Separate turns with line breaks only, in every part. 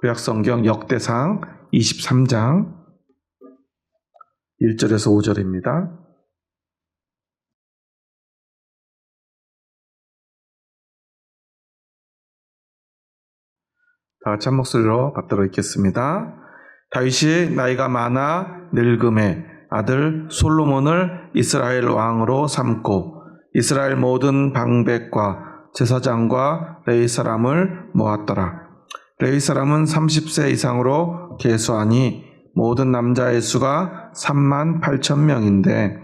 구약성경 역대상 23장 1절에서 5절입니다. 다 같이 한 목소리로 받들어 읽겠습니다. 다윗이 나이가 많아 늙음에 아들 솔로몬을 이스라엘 왕으로 삼고 이스라엘 모든 방백과 제사장과 레위 사람을 모았더라. 레위 사람은 30세 이상으로 계수하니 모든 남자의 수가 38,000명인데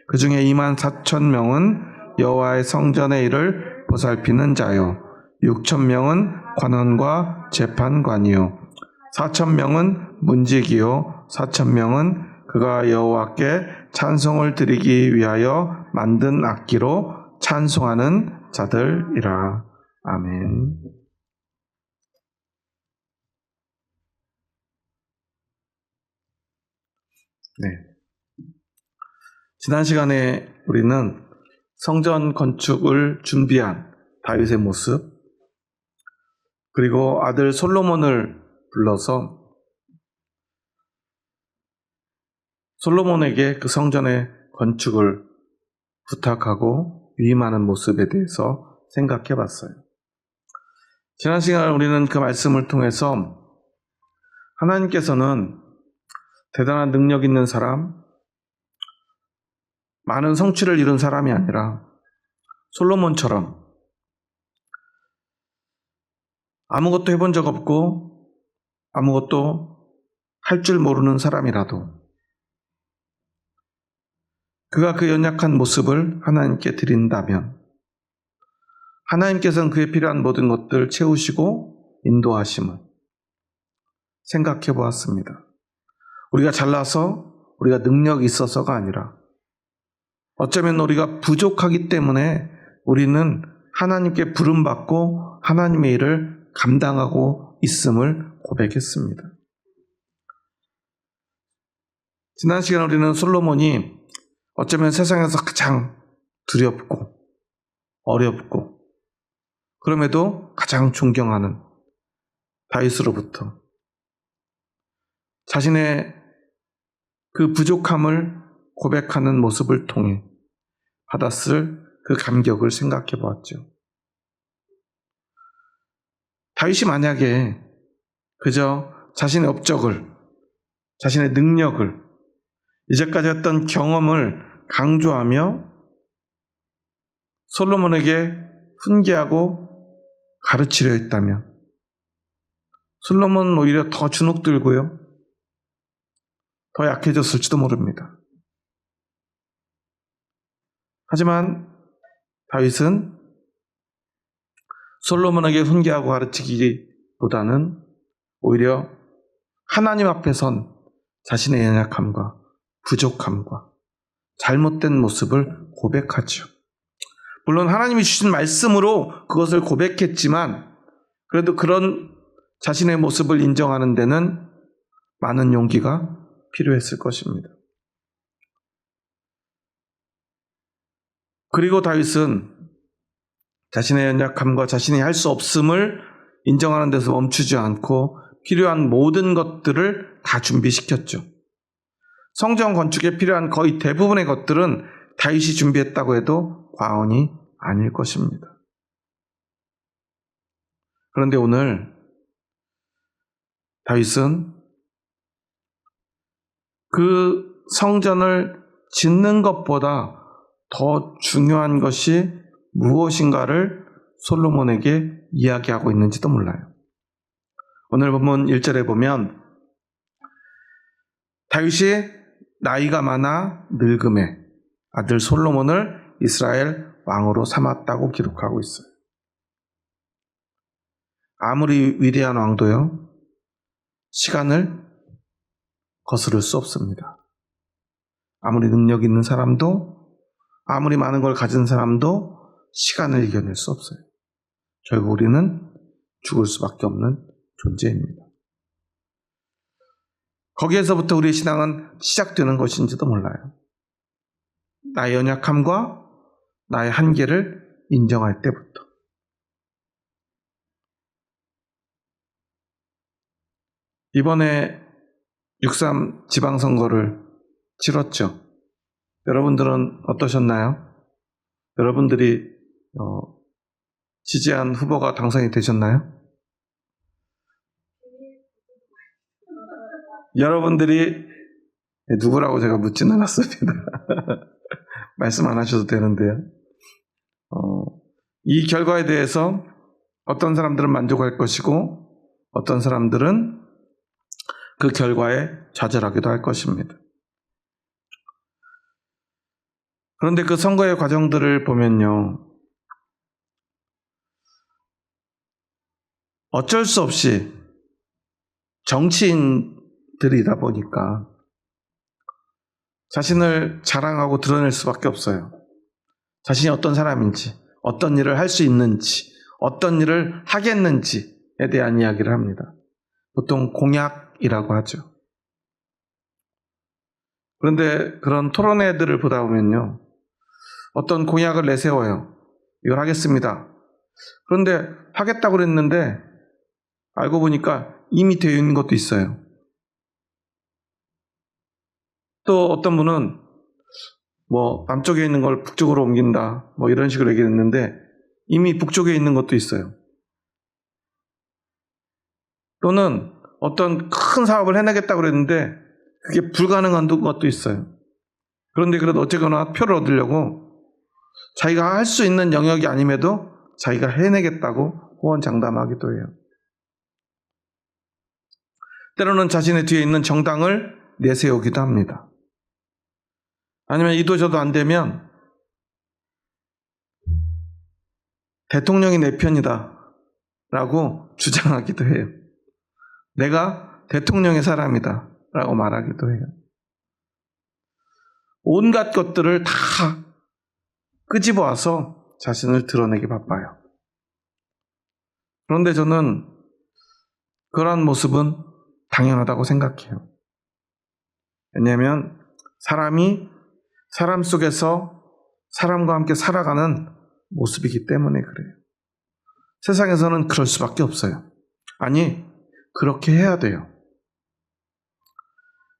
그 중에 24,000명은 여호와의 성전의 일을 보살피는 자요 6,000명은 관원과 재판관이요 4,000명은 문지기요 4,000명은 그가 여호와께 찬송을 드리기 위하여 만든 악기로 찬송하는 자들이라. 아멘. 네. 지난 시간에 우리는 성전 건축을 준비한 다윗의 모습, 그리고 아들 솔로몬을 불러서 솔로몬에게 그 성전의 건축을 부탁하고 위임하는 모습에 대해서 생각해 봤어요. 지난 시간 우리는 그 말씀을 통해서 하나님께서는 대단한 능력 있는 사람, 많은 성취를 이룬 사람이 아니라 솔로몬처럼 아무것도 해본 적 없고 아무것도 할 줄 모르는 사람이라도 그가 그 연약한 모습을 하나님께 드린다면 하나님께서는 그에 필요한 모든 것들을 채우시고 인도하심을 생각해 보았습니다. 우리가 잘나서 우리가 능력이 있어서가 아니라 어쩌면 우리가 부족하기 때문에 우리는 하나님께 부름받고 하나님의 일을 감당하고 있음을 고백했습니다. 지난 시간 우리는 솔로몬이 어쩌면 세상에서 가장 두렵고 어렵고 그럼에도 가장 존경하는 다윗으로부터 자신의 그 부족함을 고백하는 모습을 통해 받았을 그 감격을 생각해 보았죠. 다윗이 만약에 그저 자신의 업적을, 자신의 능력을, 이제까지 했던 경험을 강조하며 솔로몬에게 훈계하고 가르치려 했다면 솔로몬은 오히려 더 주눅들고요, 더 약해졌을지도 모릅니다. 하지만 다윗은 솔로몬에게 훈계하고 가르치기보다는 오히려 하나님 앞에 선 자신의 연약함과 부족함과 잘못된 모습을 고백하죠. 물론 하나님이 주신 말씀으로 그것을 고백했지만 그래도 그런 자신의 모습을 인정하는 데는 많은 용기가 필요했을 것입니다. 그리고 다윗은 자신의 연약함과 자신이 할 수 없음을 인정하는 데서 멈추지 않고 필요한 모든 것들을 다 준비시켰죠. 성전 건축에 필요한 거의 대부분의 것들은 다윗이 준비했다고 해도 과언이 아닐 것입니다. 그런데 오늘 다윗은 그 성전을 짓는 것보다 더 중요한 것이 무엇인가를 솔로몬에게 이야기하고 있는지도 몰라요. 오늘 본문 1절에 보면 다윗이 나이가 많아 늙음에 아들 솔로몬을 이스라엘 왕으로 삼았다고 기록하고 있어요. 아무리 위대한 왕도요, 시간을 거스를 수 없습니다. 아무리 능력 있는 사람도, 아무리 많은 걸 가진 사람도 시간을 이겨낼 수 없어요. 결국 우리는 죽을 수밖에 없는 존재입니다. 거기에서부터 우리의 신앙은 시작되는 것인지도 몰라요. 나의 연약함과 나의 한계를 인정할 때부터. 이번에 6.3 지방선거를 치렀죠. 여러분들은 어떠셨나요? 여러분들이 지지한 후보가 당선이 되셨나요? 여러분들이 누구라고 제가 묻진 않았습니다. 말씀 안 하셔도 되는데요. 이 결과에 대해서 어떤 사람들은 만족할 것이고 어떤 사람들은 그 결과에 좌절하기도 할 것입니다. 그런데 그 선거의 과정들을 보면요, 어쩔 수 없이 정치인들이다 보니까 자신을 자랑하고 드러낼 수밖에 없어요. 자신이 어떤 사람인지, 어떤 일을 할 수 있는지, 어떤 일을 하겠는지에 대한 이야기를 합니다. 보통 공약이라고 하죠. 그런데 그런 토론회들을 보다 보면요, 어떤 공약을 내세워요. 이걸 하겠습니다. 그런데 하겠다고 그랬는데 알고 보니까 이미 되어 있는 것도 있어요. 또 어떤 분은 남쪽에 있는 걸 북쪽으로 옮긴다, 이런 식으로 얘기했는데 이미 북쪽에 있는 것도 있어요. 또는 어떤 큰 사업을 해내겠다고 그랬는데 그게 불가능한 것도 있어요. 그런데 그래도 어쨌거나 표를 얻으려고 자기가 할 수 있는 영역이 아님에도 자기가 해내겠다고 호언장담하기도 해요. 때로는 자신의 뒤에 있는 정당을 내세우기도 합니다. 아니면 이도저도 안 되면 대통령이 내 편이다 라고 주장하기도 해요. 내가 대통령의 사람이다 라고 말하기도 해요. 온갖 것들을 다 끄집어 와서 자신을 드러내기 바빠요. 그런데 저는 그러한 모습은 당연하다고 생각해요. 왜냐하면 사람이 사람 속에서 사람과 함께 살아가는 모습이기 때문에 그래요. 세상에서는 그럴 수밖에 없어요. 아니, 그렇게 해야 돼요.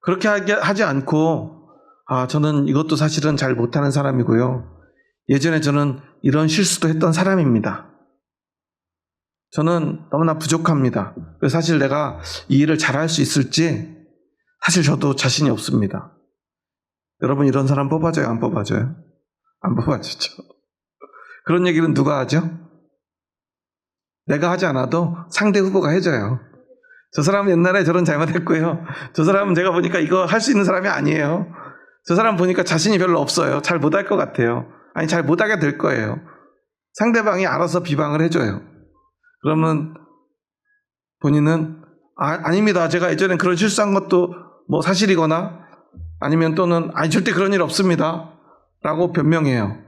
그렇게 하지 않고 저는 이것도 사실은 잘 못하는 사람이고요. 예전에 저는 이런 실수도 했던 사람입니다. 저는 너무나 부족합니다. 그래서 사실 내가 이 일을 잘할 수 있을지 사실 저도 자신이 없습니다. 여러분 이런 사람 뽑아줘요? 안 뽑아줘요? 안 뽑아주죠. 그런 얘기는 누가 하죠? 내가 하지 않아도 상대 후보가 해줘요. 저 사람은 옛날에 저런 잘못했고요. 저 사람은 제가 보니까 이거 할 수 있는 사람이 아니에요. 저 사람 보니까 자신이 별로 없어요. 잘 못할 것 같아요. 아니 잘 못하게 될 거예요. 상대방이 알아서 비방을 해줘요. 그러면 본인은 아닙니다. 제가 예전에 그런 실수한 것도 사실이거나 아니면 또는 절대 그런 일 없습니다 라고 변명해요.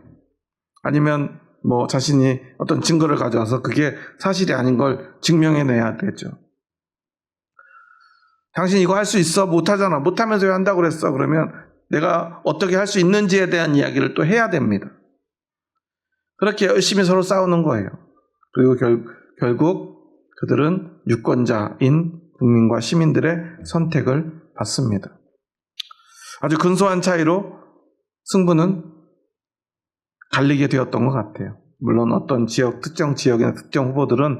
아니면 자신이 어떤 증거를 가져와서 그게 사실이 아닌 걸 증명해내야 되죠. 당신 이거 할 수 있어? 못하잖아. 못하면서 왜 한다고 그랬어? 그러면 내가 어떻게 할 수 있는지에 대한 이야기를 또 해야 됩니다. 그렇게 열심히 서로 싸우는 거예요. 그리고 결국 그들은 유권자인 국민과 시민들의 선택을 받습니다. 아주 근소한 차이로 승부는 갈리게 되었던 것 같아요. 물론 어떤 특정 지역이나 특정 후보들은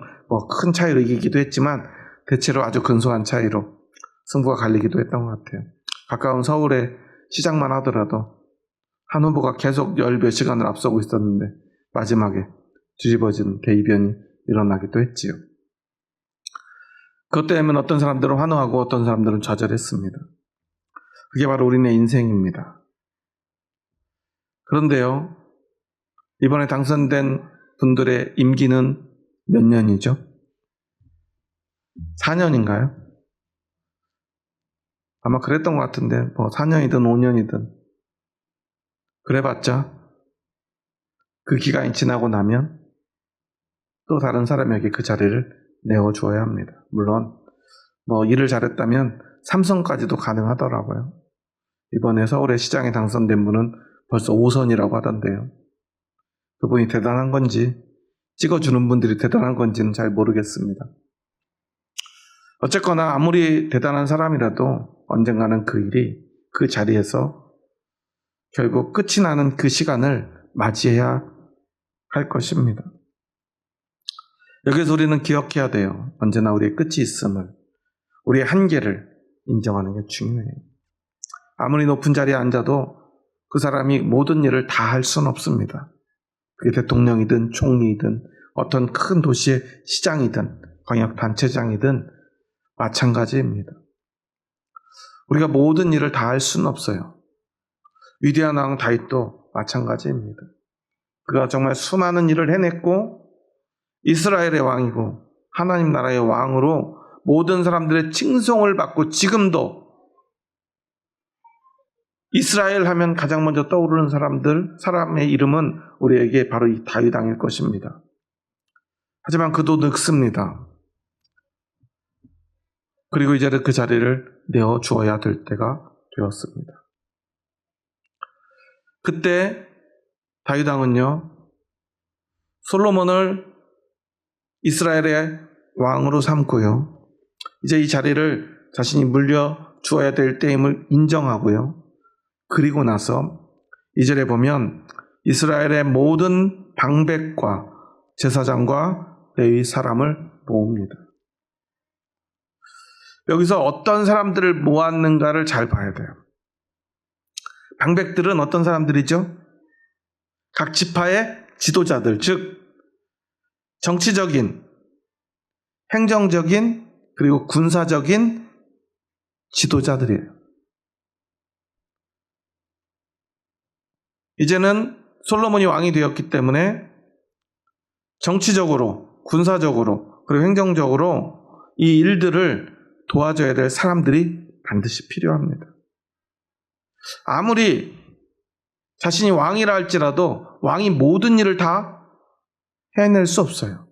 큰 차이로 이기기도 했지만 대체로 아주 근소한 차이로 승부가 갈리기도 했던 것 같아요. 가까운 서울의 시장만 하더라도 한 후보가 계속 몇 시간을 앞서고 있었는데 마지막에 뒤집어진 대이변이 일어나기도 했지요. 그것 때문에 어떤 사람들은 환호하고 어떤 사람들은 좌절했습니다. 그게 바로 우리네 인생입니다. 그런데요, 이번에 당선된 분들의 임기는 몇 년이죠? 4년인가요? 아마 그랬던 것 같은데 4년이든 5년이든 그래봤자 그 기간이 지나고 나면 또 다른 사람에게 그 자리를 내어주어야 합니다. 물론 일을 잘했다면 삼선까지도 가능하더라고요. 이번에 서울의 시장에 당선된 분은 벌써 5선이라고 하던데요. 그분이 대단한 건지 찍어주는 분들이 대단한 건지는 잘 모르겠습니다. 어쨌거나 아무리 대단한 사람이라도 언젠가는 그 일이 그 자리에서 결국 끝이 나는 그 시간을 맞이해야 할 것입니다. 여기서 우리는 기억해야 돼요. 언제나 우리의 끝이 있음을, 우리의 한계를 인정하는 게 중요해요. 아무리 높은 자리에 앉아도 그 사람이 모든 일을 다 할 수는 없습니다. 그게 대통령이든 총리이든 어떤 큰 도시의 시장이든 광역단체장이든 마찬가지입니다. 우리가 모든 일을 다 할 수는 없어요. 위대한 왕 다윗도 마찬가지입니다. 그가 정말 수많은 일을 해냈고 이스라엘의 왕이고 하나님 나라의 왕으로 모든 사람들의 칭송을 받고 지금도 이스라엘 하면 가장 먼저 떠오르는 사람의 이름은 우리에게 바로 이 다윗 왕일 것입니다. 하지만 그도 늙습니다. 그리고 이제 그 자리를 내어 주어야 될 때가 되었습니다. 그때 다윗 왕은요, 솔로몬을 이스라엘의 왕으로 삼고요, 이제 이 자리를 자신이 물려 주어야 될 때임을 인정하고요, 그리고 나서 2절에 보면 이스라엘의 모든 방백과 제사장과 레위 사람을 모읍니다. 여기서 어떤 사람들을 모았는가를 잘 봐야 돼요. 방백들은 어떤 사람들이죠? 각 지파의 지도자들, 즉 정치적인, 행정적인, 그리고 군사적인 지도자들이에요. 이제는 솔로몬이 왕이 되었기 때문에 정치적으로, 군사적으로, 그리고 행정적으로 이 일들을 도와줘야 될 사람들이 반드시 필요합니다. 아무리 자신이 왕이라 할지라도 왕이 모든 일을 다 해낼 수 없어요.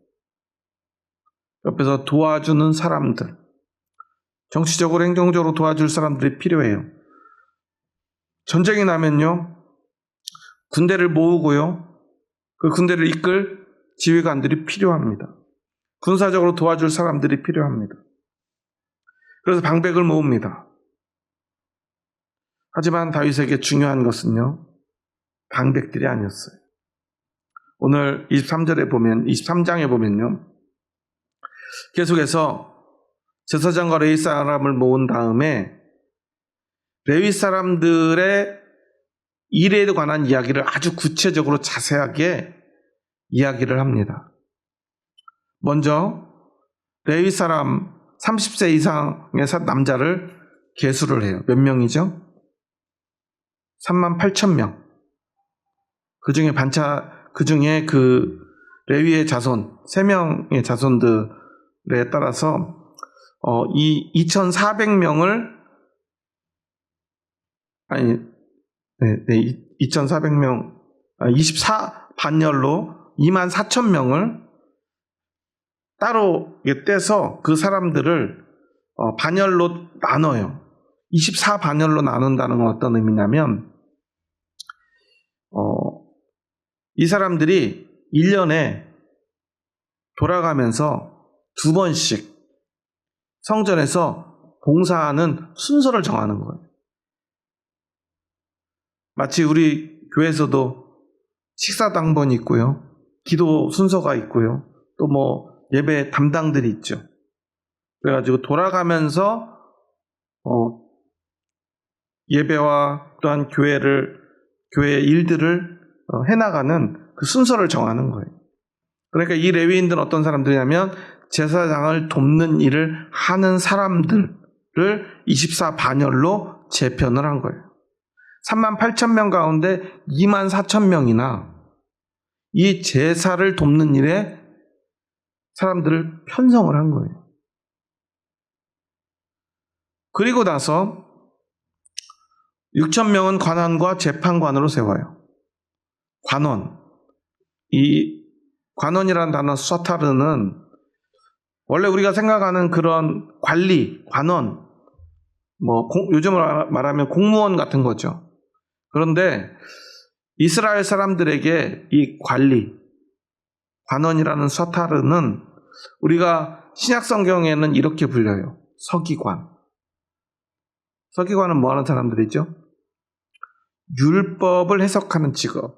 옆에서 도와주는 사람들, 정치적으로, 행정적으로 도와줄 사람들이 필요해요. 전쟁이 나면요, 군대를 모으고요, 그 군대를 이끌 지휘관들이 필요합니다. 군사적으로 도와줄 사람들이 필요합니다. 그래서 방백을 모읍니다. 하지만 다윗에게 중요한 것은요, 방백들이 아니었어요. 오늘 23장에 보면요, 계속해서 제사장과 레위 사람을 모은 다음에 레위 사람들의 일에 관한 이야기를 아주 구체적으로 자세하게 이야기를 합니다. 먼저 레위 사람 30세 이상의 남자를 계수를 해요. 몇 명이죠? 38,000명. 그 중에 그 레위의 자손 3명의 자손들에 따라서 이 2,400명을 2,400명 24반열로 24,000명을 따로 떼서 그 사람들을 반열로 나눠요. 24반열로 나눈다는 건 어떤 의미냐면 이 사람들이 1년에 돌아가면서 2번씩 성전에서 봉사하는 순서를 정하는 거예요. 마치 우리 교회에서도 식사당번이 있고요, 기도 순서가 있고요, 또 뭐 예배 담당들이 있죠. 그래가지고 돌아가면서 예배와 또한 교회의 일들을 해나가는 그 순서를 정하는 거예요. 그러니까 이 레위인들은 어떤 사람들이냐면 제사장을 돕는 일을 하는 사람들을 24반열로 재편을 한 거예요. 38,000명 가운데 24,000명이나 이 제사를 돕는 일에 사람들을 편성을 한 거예요. 그리고 나서 6,000명은 관원과 재판관으로 세워요. 관원. 이 관원이라는 단어 사타르는 원래 우리가 생각하는 그런 관리, 관원, 요즘으로 말하면 공무원 같은 거죠. 그런데 이스라엘 사람들에게 이 관리, 관원이라는 사타르는 우리가 신약 성경에는 이렇게 불려요. 서기관. 서기관은 뭐 하는 사람들이죠? 율법을 해석하는 직업.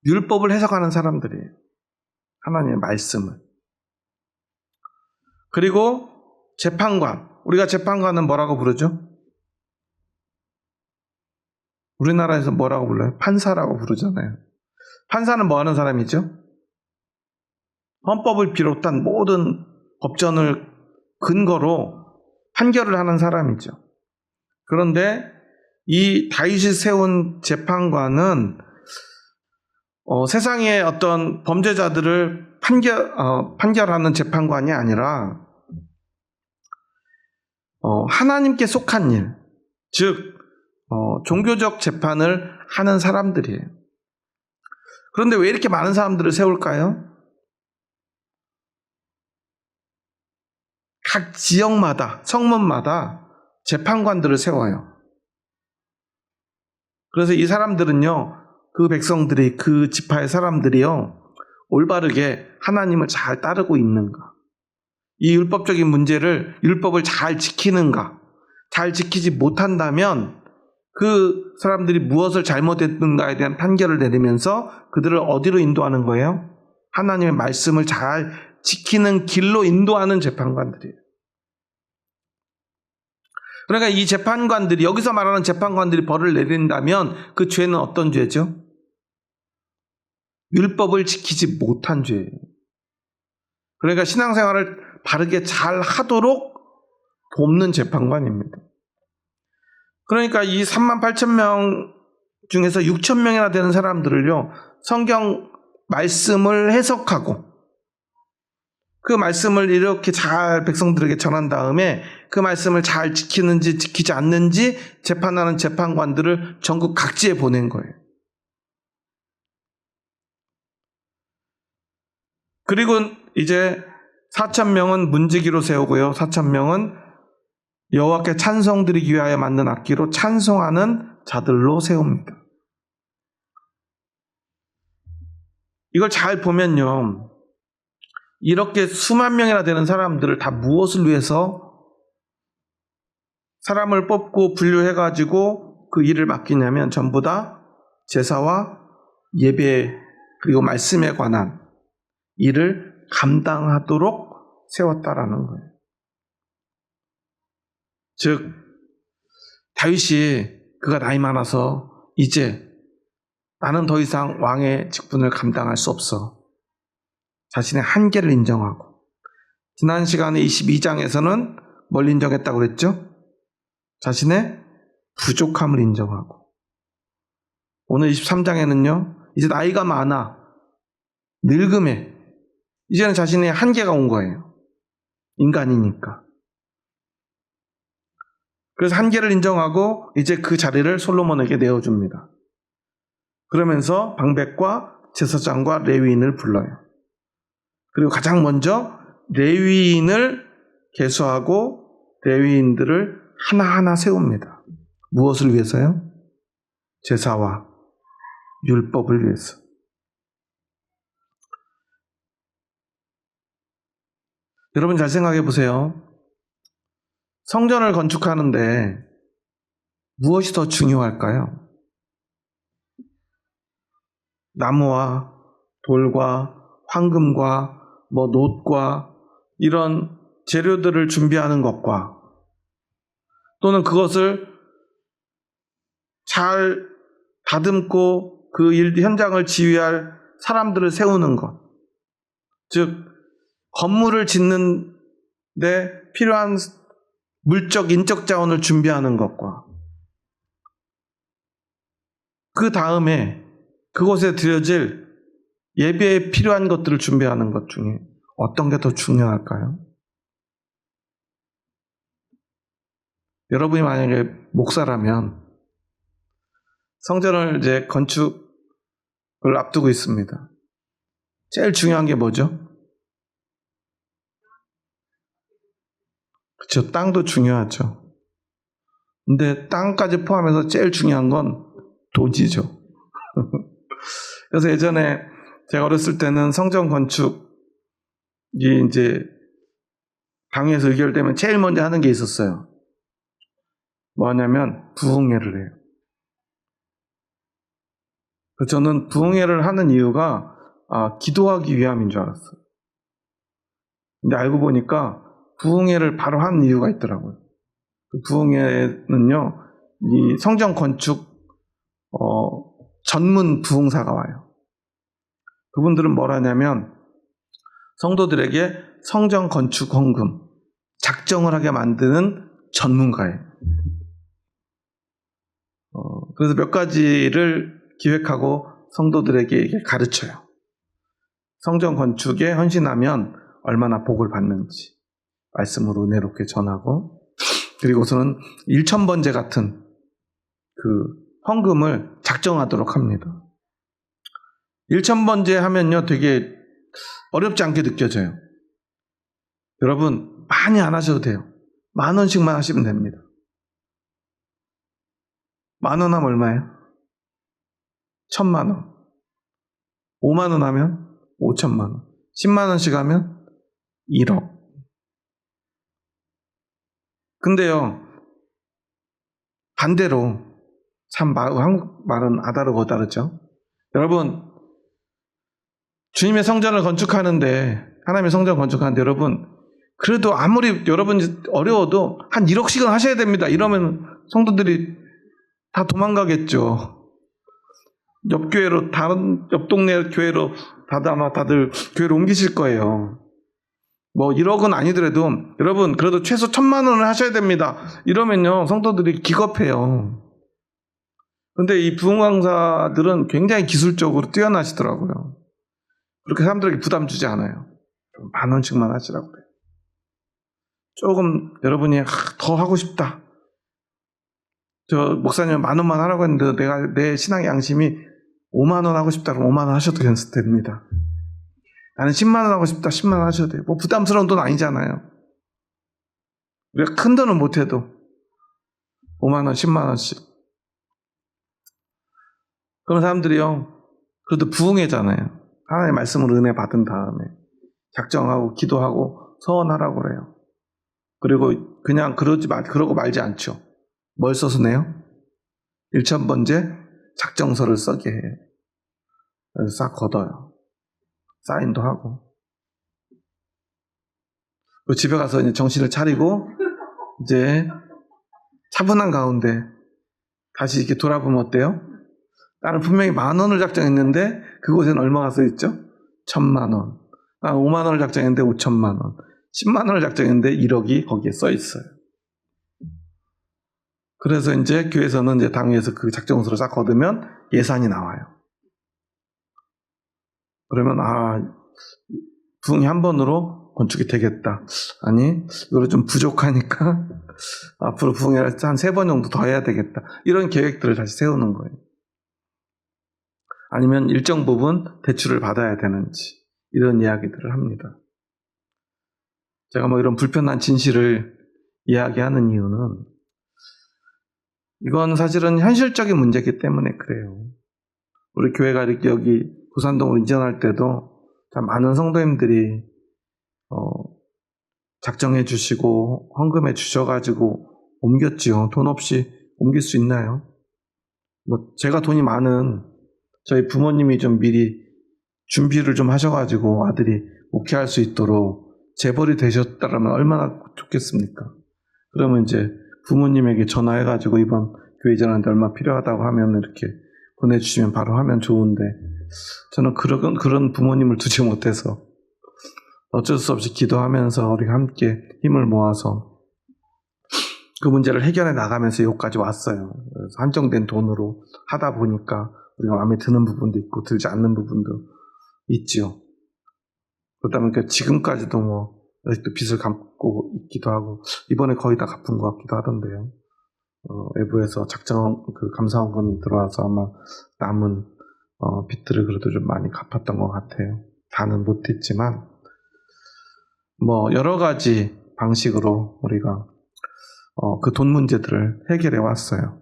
율법을 해석하는 사람들이에요. 하나님의 말씀을. 그리고 재판관. 우리가 재판관은 뭐라고 부르죠? 우리나라에서 뭐라고 불러요? 판사라고 부르잖아요. 판사는 뭐 하는 사람이죠? 헌법을 비롯한 모든 법전을 근거로 판결을 하는 사람이죠. 그런데 이 다윗이 세운 재판관은 세상의 어떤 범죄자들을 판결하는 재판관이 아니라 하나님께 속한 일, 즉 종교적 재판을 하는 사람들이에요. 그런데 왜 이렇게 많은 사람들을 세울까요? 각 지역마다, 성문마다 재판관들을 세워요. 그래서 이 사람들은요, 그 백성들이, 그 지파의 사람들이요, 올바르게 하나님을 잘 따르고 있는가, 이 율법적인 문제를, 율법을 잘 지키는가, 잘 지키지 못한다면 그 사람들이 무엇을 잘못했는가에 대한 판결을 내리면서 그들을 어디로 인도하는 거예요? 하나님의 말씀을 잘 지키는 길로 인도하는 재판관들이에요. 그러니까 이 재판관들이, 여기서 말하는 재판관들이 벌을 내린다면 그 죄는 어떤 죄죠? 율법을 지키지 못한 죄예요. 그러니까 신앙생활을 바르게 잘 하도록 돕는 재판관입니다. 그러니까 이 38,000명 중에서 6,000명이나 되는 사람들을요, 성경 말씀을 해석하고 그 말씀을 이렇게 잘 백성들에게 전한 다음에 그 말씀을 잘 지키는지 지키지 않는지 재판하는 재판관들을 전국 각지에 보낸 거예요. 그리고 이제 4,000명은 문지기로 세우고요. 4,000명은 여호와께 찬송드리기 위하여 만든 악기로 찬송하는 자들로 세웁니다. 이걸 잘 보면요, 이렇게 수만 명이나 되는 사람들을 다 무엇을 위해서 사람을 뽑고 분류해가지고 그 일을 맡기냐면 전부 다 제사와 예배 그리고 말씀에 관한 일을 감당하도록 세웠다라는 거예요. 즉 다윗이 그가 나이 많아서 이제 나는 더 이상 왕의 직분을 감당할 수 없어, 자신의 한계를 인정하고, 지난 시간에 22장에서는 뭘 인정했다고 그랬죠? 자신의 부족함을 인정하고, 오늘 23장에는요 이제 나이가 많아, 늙음에 이제는 자신의 한계가 온 거예요. 인간이니까. 그래서 한계를 인정하고 이제 그 자리를 솔로몬에게 내어줍니다. 그러면서 방백과 제사장과 레위인을 불러요. 그리고 가장 먼저 레위인을 계수하고 레위인들을 하나하나 세웁니다. 무엇을 위해서요? 제사와 율법을 위해서. 여러분 잘 생각해 보세요. 성전을 건축하는데 무엇이 더 중요할까요? 나무와 돌과 황금과 놋과 이런 재료들을 준비하는 것과, 또는 그것을 잘 다듬고 그 일 현장을 지휘할 사람들을 세우는 것, 즉 건물을 짓는 데 필요한 물적 인적 자원을 준비하는 것과, 그 다음에 그곳에 드려질 예배에 필요한 것들을 준비하는 것 중에 어떤 게 더 중요할까요? 여러분이 만약에 목사라면 성전을 이제 건축을 앞두고 있습니다. 제일 중요한 게 뭐죠? 그렇죠. 땅도 중요하죠. 근데 땅까지 포함해서 제일 중요한 건 돈이죠. 그래서 예전에 제가 어렸을 때는 성전 건축이 이제 당에서 의결되면 제일 먼저 하는 게 있었어요. 뭐냐면 부흥회를 해요. 그래서 저는 부흥회를 하는 이유가 기도하기 위함인 줄 알았어요. 근데 알고 보니까 부흥회를 바로 하는 이유가 있더라고요. 그 부흥회는요, 이 성전 건축 전문 부흥사가 와요. 그분들은 뭘 하냐면 성도들에게 성전 건축 헌금 작정을 하게 만드는 전문가예요. 그래서 몇 가지를 기획하고 성도들에게 가르쳐요. 성전 건축에 헌신하면 얼마나 복을 받는지 말씀으로 은혜롭게 전하고, 그리고서는 1,000번제 같은 그 헌금을 작정하도록 합니다. 1,000번제 하면요 되게 어렵지 않게 느껴져요. 여러분 많이 안 하셔도 돼요. 10,000원씩만 하시면 됩니다. 10,000원 하면 얼마예요? 1,000,000원. 50,000원 하면 5,000,000원. 100,000원씩 하면 1억. 근데요, 반대로, 참 한국 말은 아다르고 다르죠. 여러분, 주님의 성전을 건축하는데, 하나님의 성전 건축하는데, 여러분, 그래도 아무리 여러분이 어려워도 한 1억씩은 하셔야 됩니다. 이러면 성도들이 다 도망가겠죠. 옆 교회로, 옆 동네 교회로 다들 교회로 옮기실 거예요. 뭐 1억은 아니더라도 여러분 그래도 최소 1,000,000원을 하셔야 됩니다. 이러면요 성도들이 기겁해요. 근데 이 부흥강사들은 굉장히 기술적으로 뛰어나시더라고요. 그렇게 사람들에게 부담 주지 않아요. 10,000원씩만 하시라고 그래요. 조금 여러분이 더 하고 싶다. 저 목사님 10,000원만 하라고 했는데 내 신앙의 양심이 50,000원 하고 싶다 그러면 50,000원 하셔도 됩니다. 나는 100,000원 하고 싶다. 100,000원 하셔도 돼요. 뭐 부담스러운 돈 아니잖아요. 우리가 큰 돈은 못해도 5만원, 10만원씩. 그런 사람들이요, 그래도 부흥회잖아요. 하나님의 말씀으로 은혜 받은 다음에 작정하고 기도하고 서원하라고 그래요. 그리고 그냥 그러고 말지 않죠. 뭘 써서 내요? 1,000번째 작정서를 써게 해요. 그래서 싹 걷어요. 사인도 하고. 집에 가서 이제 정신을 차리고 이제 차분한 가운데 다시 이렇게 돌아보면 어때요? 나는 분명히 10,000원을 작정했는데 그곳에는 얼마가 써 있죠? 1,000,000원. 나는 50,000원을 작정했는데 5,000,000원. 10만원을 작정했는데 1억이 거기에 써 있어요. 그래서 이제 교회에서는 이제 당회에서 그 작정서를 싹 거두면 예산이 나와요. 그러면 부흥이 한 번으로 건축이 되겠다. 아니, 이거로 좀 부족하니까 앞으로 부흥회를 한 3번 정도 더 해야 되겠다. 이런 계획들을 다시 세우는 거예요. 아니면 일정 부분 대출을 받아야 되는지 이런 이야기들을 합니다. 제가 뭐 이런 불편한 진실을 이야기하는 이유는 이건 사실은 현실적인 문제이기 때문에 그래요. 우리 교회가 이렇게 여기 부산동으로 이전할 때도 참 많은 성도님들이 작정해 주시고 헌금해 주셔가지고 옮겼지요. 돈 없이 옮길 수 있나요? 뭐 제가 돈이 많은 저희 부모님이 좀 미리 준비를 좀 하셔가지고 아들이 목회할 수 있도록 재벌이 되셨다라면 얼마나 좋겠습니까? 그러면 이제 부모님에게 전화해가지고 이번 교회 이전하는데 얼마 필요하다고 하면 이렇게 보내주시면 바로 하면 좋은데 저는 그런 부모님을 두지 못해서 어쩔 수 없이 기도하면서 우리가 함께 힘을 모아서 그 문제를 해결해 나가면서 여기까지 왔어요. 그래서 한정된 돈으로 하다 보니까 우리가 마음에 드는 부분도 있고 들지 않는 부분도 있지요. 그러다 보니까 지금까지도 뭐 아직도 빚을 갚고 있기도 하고 이번에 거의 다 갚은 것 같기도 하던데요. 외부에서 감사원금이 들어와서 아마 남은 빚들을 그래도 좀 많이 갚았던 것 같아요. 다는 못했지만 뭐 여러 가지 방식으로 우리가 그 돈 문제들을 해결해 왔어요.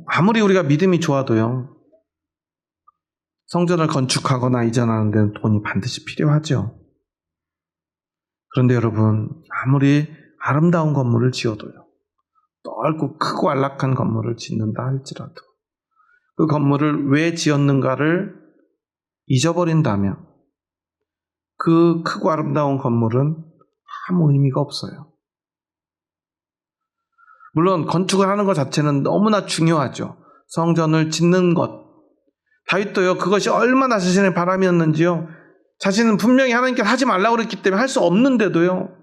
아무리 우리가 믿음이 좋아도요, 성전을 건축하거나 이전하는 데는 돈이 반드시 필요하죠. 그런데 여러분, 아무리 아름다운 건물을 지어도요, 넓고 크고 안락한 건물을 짓는다 할지라도 그 건물을 왜 지었는가를 잊어버린다면 그 크고 아름다운 건물은 아무 의미가 없어요. 물론 건축을 하는 것 자체는 너무나 중요하죠. 성전을 짓는 것. 다윗도요, 그것이 얼마나 자신의 바람이었는지요. 자신은 분명히 하나님께서 하지 말라고 그랬기 때문에 할 수 없는데도요,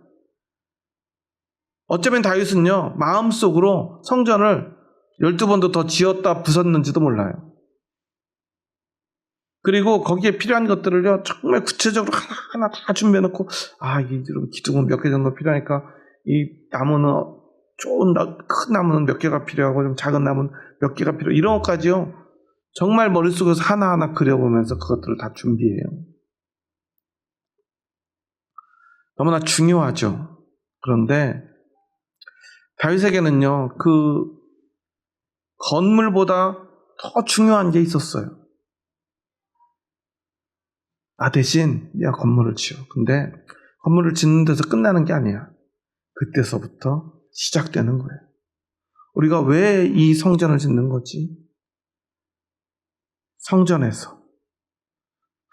어쩌면 다윗은요, 마음속으로 성전을 12번도 더 지었다 부쉈는지도 몰라요. 그리고 거기에 필요한 것들을요, 정말 구체적으로 하나하나 다 준비해놓고, 이런 기둥은 몇 개 정도 필요하니까, 이 나무는 큰 나무는 몇 개가 필요하고, 좀 작은 나무는 몇 개가 필요하고, 이런 것까지요, 정말 머릿속에서 하나하나 그려보면서 그것들을 다 준비해요. 너무나 중요하죠. 그런데, 다윗에게는요, 그 건물보다 더 중요한 게 있었어요. 대신 네가 건물을 지어. 근데 건물을 짓는 데서 끝나는 게 아니야. 그때서부터 시작되는 거예요. 우리가 왜 이 성전을 짓는 거지? 성전에서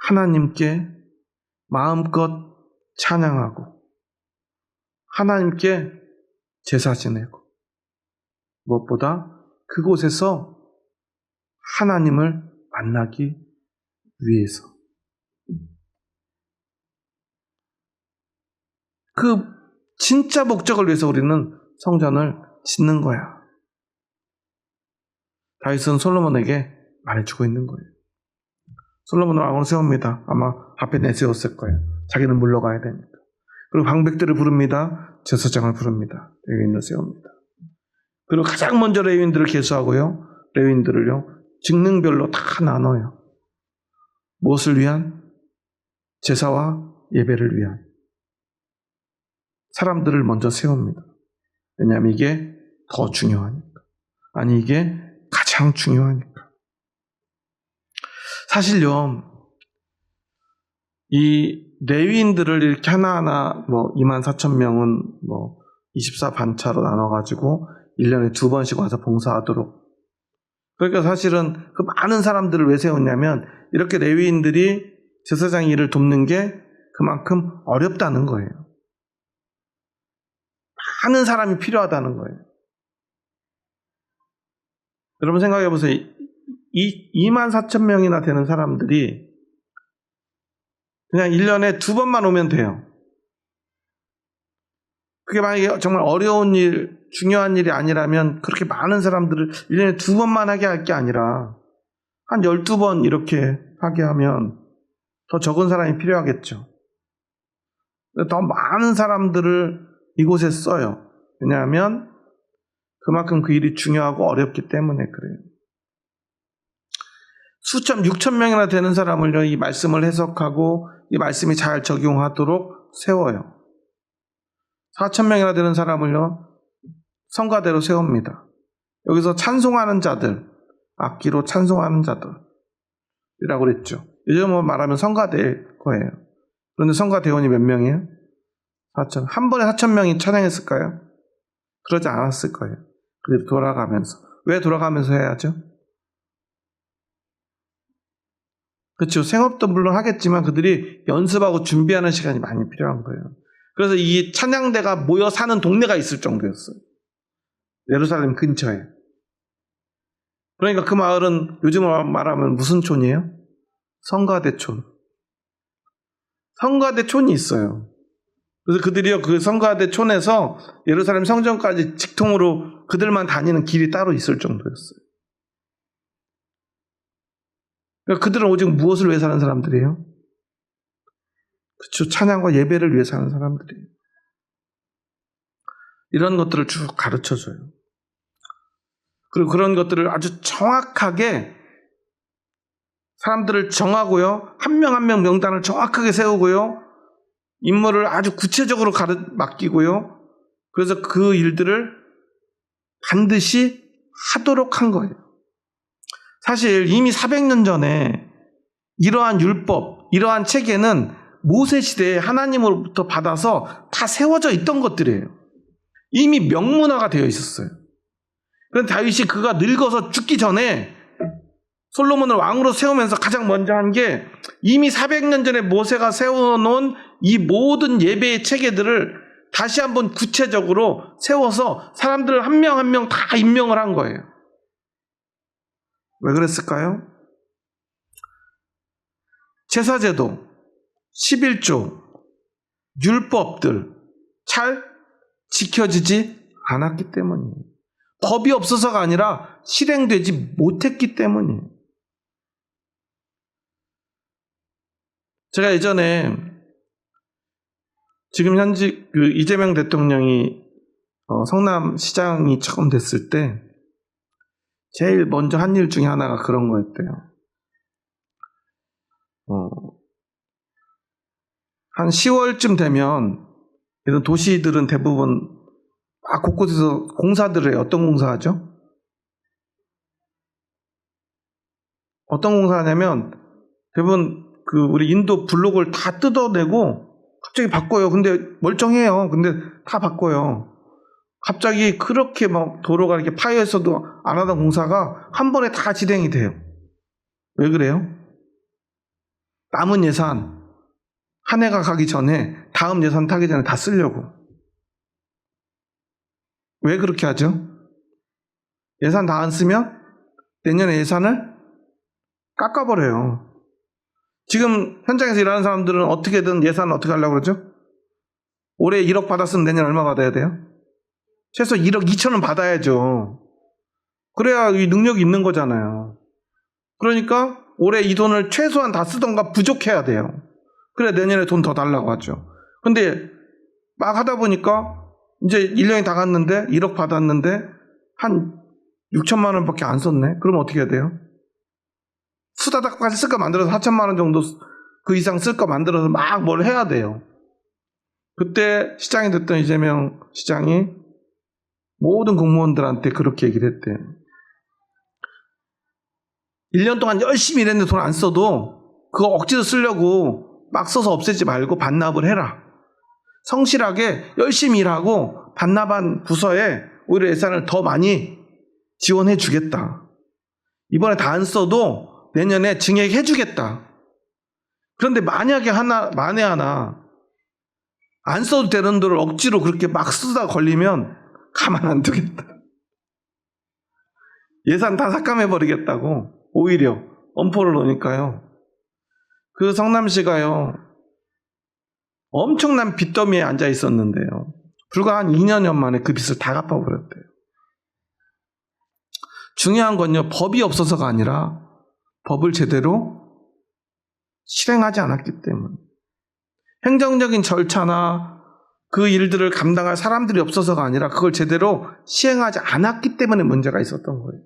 하나님께 마음껏 찬양하고 하나님께 제사 지내고 무엇보다 그곳에서 하나님을 만나기 위해서 그 진짜 목적을 위해서 우리는 성전을 짓는 거야. 다윗은 솔로몬에게 말해주고 있는 거예요. 솔로몬은 왕을 세웁니다. 아마 앞에 내세웠을 거예요. 자기는 물러가야 되니까. 그리고 방백들을 부릅니다. 제사장을 부릅니다. 레위인을 세웁니다. 그리고 가장 먼저 레위인들을 계수하고요. 레위인들을요, 직능별로 다 나눠요. 무엇을 위한? 제사와 예배를 위한. 사람들을 먼저 세웁니다. 왜냐하면 이게 더 중요하니까. 이게 가장 중요하니까. 사실요, 이 레위인들을 이렇게 하나하나 24,000명은 24반차로 나눠가지고 1년에 2번씩 와서 봉사하도록. 그러니까 사실은 그 많은 사람들을 왜 세웠냐면 이렇게 레위인들이 제사장 일을 돕는 게 그만큼 어렵다는 거예요. 많은 사람이 필요하다는 거예요. 여러분 생각해 보세요. 24,000명이나 되는 사람들이 그냥 1년에 2번만 오면 돼요. 그게 만약에 정말 어려운 일, 중요한 일이 아니라면 그렇게 많은 사람들을 1년에 2번만 하게 할 게 아니라 한 12번 이렇게 하게 하면 더 적은 사람이 필요하겠죠. 더 많은 사람들을 이곳에 써요. 왜냐하면 그만큼 그 일이 중요하고 어렵기 때문에 그래요. 수천, 6,000명이나 되는 사람을요, 이 말씀을 해석하고 이 말씀이 잘 적용하도록 세워요. 4,000명이나 되는 사람을요, 성가대로 세웁니다. 여기서 찬송하는 자들, 악기로 찬송하는 자들이라고 그랬죠. 요즘 말하면 성가대일 거예요. 그런데 성가대원이 몇 명이에요? 4,000. 한 번에 4,000명이 찬양했을까요? 그러지 않았을 거예요. 그들이 돌아가면서. 왜 돌아가면서 해야죠? 그렇죠. 생업도 물론 하겠지만 그들이 연습하고 준비하는 시간이 많이 필요한 거예요. 그래서 이 찬양대가 모여 사는 동네가 있을 정도였어요. 예루살렘 근처에. 그러니까 그 마을은 요즘으로 말하면 무슨 촌이에요? 성가대촌. 성가대촌이 있어요. 그래서 그들이요, 그 성가대촌에서 예루살렘 성전까지 직통으로 그들만 다니는 길이 따로 있을 정도였어요. 그러니까 그들은 오직 무엇을 위해 사는 사람들이에요? 그렇죠. 찬양과 예배를 위해 사는 사람들이에요. 이런 것들을 쭉 가르쳐줘요. 그리고 그런 것들을 아주 정확하게 사람들을 정하고요. 한 명 한 명 명단을 정확하게 세우고요. 임무를 아주 구체적으로 맡기고요. 그래서 그 일들을 반드시 하도록 한 거예요. 사실 이미 400년 전에 이러한 율법, 이러한 체계는 모세 시대에 하나님으로부터 받아서 다 세워져 있던 것들이에요. 이미 명문화가 되어 있었어요. 그런데 다윗이 그가 늙어서 죽기 전에 솔로몬을 왕으로 세우면서 가장 먼저 한 게 이미 400년 전에 모세가 세워놓은 이 모든 예배의 체계들을 다시 한번 구체적으로 세워서 사람들 한 명 한 명 다 임명을 한 거예요. 왜 그랬을까요? 제사제도, 11조, 율법들 잘 지켜지지 않았기 때문이에요. 법이 없어서가 아니라 실행되지 못했기 때문이에요. 제가 예전에 지금 현직 이재명 대통령이 성남시장이 처음 됐을 때 제일 먼저 한 일 중에 하나가 그런 거였대요. 한 10월쯤 되면 이런 도시들은 대부분 곳곳에서 공사들을 해요. 어떤 공사하죠? 어떤 공사하냐면 대부분 우리 인도 블록을 다 뜯어내고 갑자기 바꿔요. 근데 멀쩡해요. 근데 다 바꿔요. 갑자기 그렇게 막 도로가 이렇게 파여있어도 안 하던 공사가 한 번에 다 진행이 돼요. 왜 그래요? 남은 예산 한 해가 가기 전에 다음 예산 타기 전에 다 쓰려고. 왜 그렇게 하죠? 예산 다 안 쓰면 내년에 예산을 깎아버려요. 지금 현장에서 일하는 사람들은 어떻게든 예산을 어떻게 하려고 그러죠? 올해 1억 받았으면 내년 얼마 받아야 돼요? 최소 1억 2천은 받아야죠. 그래야 이 능력이 있는 거잖아요. 그러니까 올해 이 돈을 최소한 다 쓰던가 부족해야 돼요. 그래 내년에 돈 더 달라고 하죠. 근데 막 하다 보니까 이제 1년이 다 갔는데 1억 받았는데 한 6천만 원밖에 안 썼네. 그럼 어떻게 해야 돼요? 후다닥까지 쓸 거 만들어서 4천만 원 정도 그 이상 쓸 거 만들어서 막 뭘 해야 돼요. 그때 시장이 됐던 이재명 시장이 모든 공무원들한테 그렇게 얘기를 했대요. 1년 동안 열심히 일했는데 돈 안 써도 그거 억지로 쓰려고 막 써서 없애지 말고 반납을 해라. 성실하게 열심히 일하고 반납한 부서에 오히려 예산을 더 많이 지원해 주겠다. 이번에 다 안 써도 내년에 증액해 주겠다. 그런데 만약에 만에 하나 안 써도 되는 돈을 억지로 그렇게 막 쓰다 걸리면 가만 안 두겠다. 예산 다 삭감해 버리겠다고 오히려 엄포를 놓으니까요. 그 성남시가요 엄청난 빚더미에 앉아 있었는데요. 불과 한 2년 만에 그 빚을 다 갚아버렸대요. 중요한 건요, 법이 없어서가 아니라 법을 제대로 실행하지 않았기 때문. 행정적인 절차나 그 일들을 감당할 사람들이 없어서가 아니라 그걸 제대로 시행하지 않았기 때문에 문제가 있었던 거예요.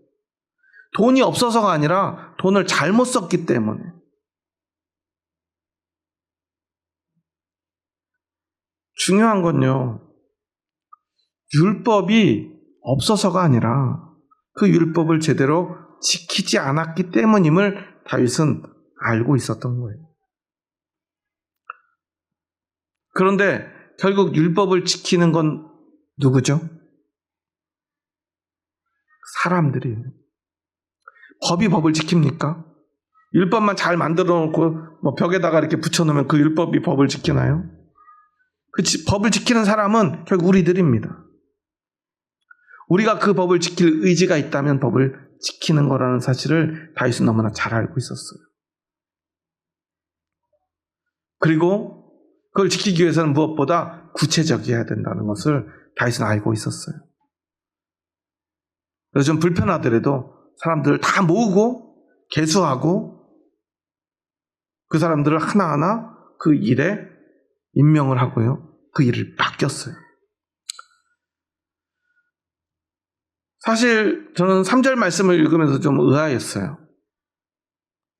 돈이 없어서가 아니라 돈을 잘못 썼기 때문에. 중요한 건요, 율법이 없어서가 아니라 그 율법을 제대로 지키지 않았기 때문임을 다윗은 알고 있었던 거예요. 그런데 결국 율법을 지키는 건 누구죠? 사람들이에요. 법이 법을 지킵니까? 율법만 잘 만들어 놓고 벽에다가 이렇게 붙여놓으면 그 율법이 법을 지키나요? 법을 지키는 사람은 결국 우리들입니다. 우리가 그 법을 지킬 의지가 있다면 법을 지키는 거라는 사실을 다윗은 너무나 잘 알고 있었어요. 그리고 그걸 지키기 위해서는 무엇보다 구체적이어야 된다는 것을 다윗은 알고 있었어요. 그래서 좀 불편하더라도 사람들을 다 모으고 계수하고 그 사람들을 하나하나 그 일에 임명을 하고요. 그 일을 맡겼어요. 사실 저는 3절 말씀을 읽으면서 좀 의아했어요.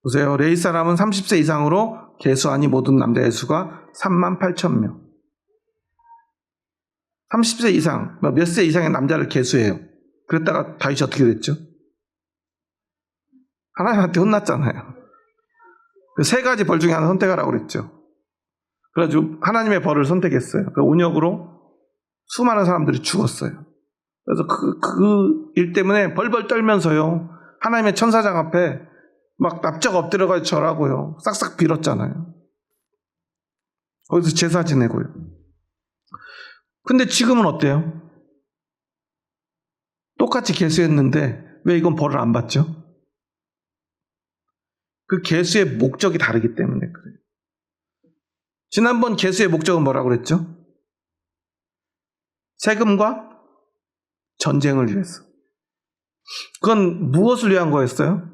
보세요. 레위 사람은 30세 이상으로 계수하니 모든 남자의 수가 38,000명. 30세 이상, 몇 세 이상의 남자를 계수해요. 그랬다가 다윗이 어떻게 됐죠? 하나님한테 혼났잖아요. 그 세 가지 벌 중에 하나 선택하라고 그랬죠. 그래가지고 하나님의 벌을 선택했어요. 그 온역으로 수많은 사람들이 죽었어요. 그래서 그 일 때문에 벌벌 떨면서요, 하나님의 천사장 앞에 막 납작 엎드려가지고 절하고요, 싹싹 빌었잖아요. 거기서 제사 지내고요. 근데 지금은 어때요? 똑같이 계수했는데 왜 이건 벌을 안 받죠? 그 계수의 목적이 다르기 때문에 그래요. 지난번 계수의 목적은 뭐라고 그랬죠? 세금과 전쟁을 위해서. 그건 무엇을 위한 거였어요?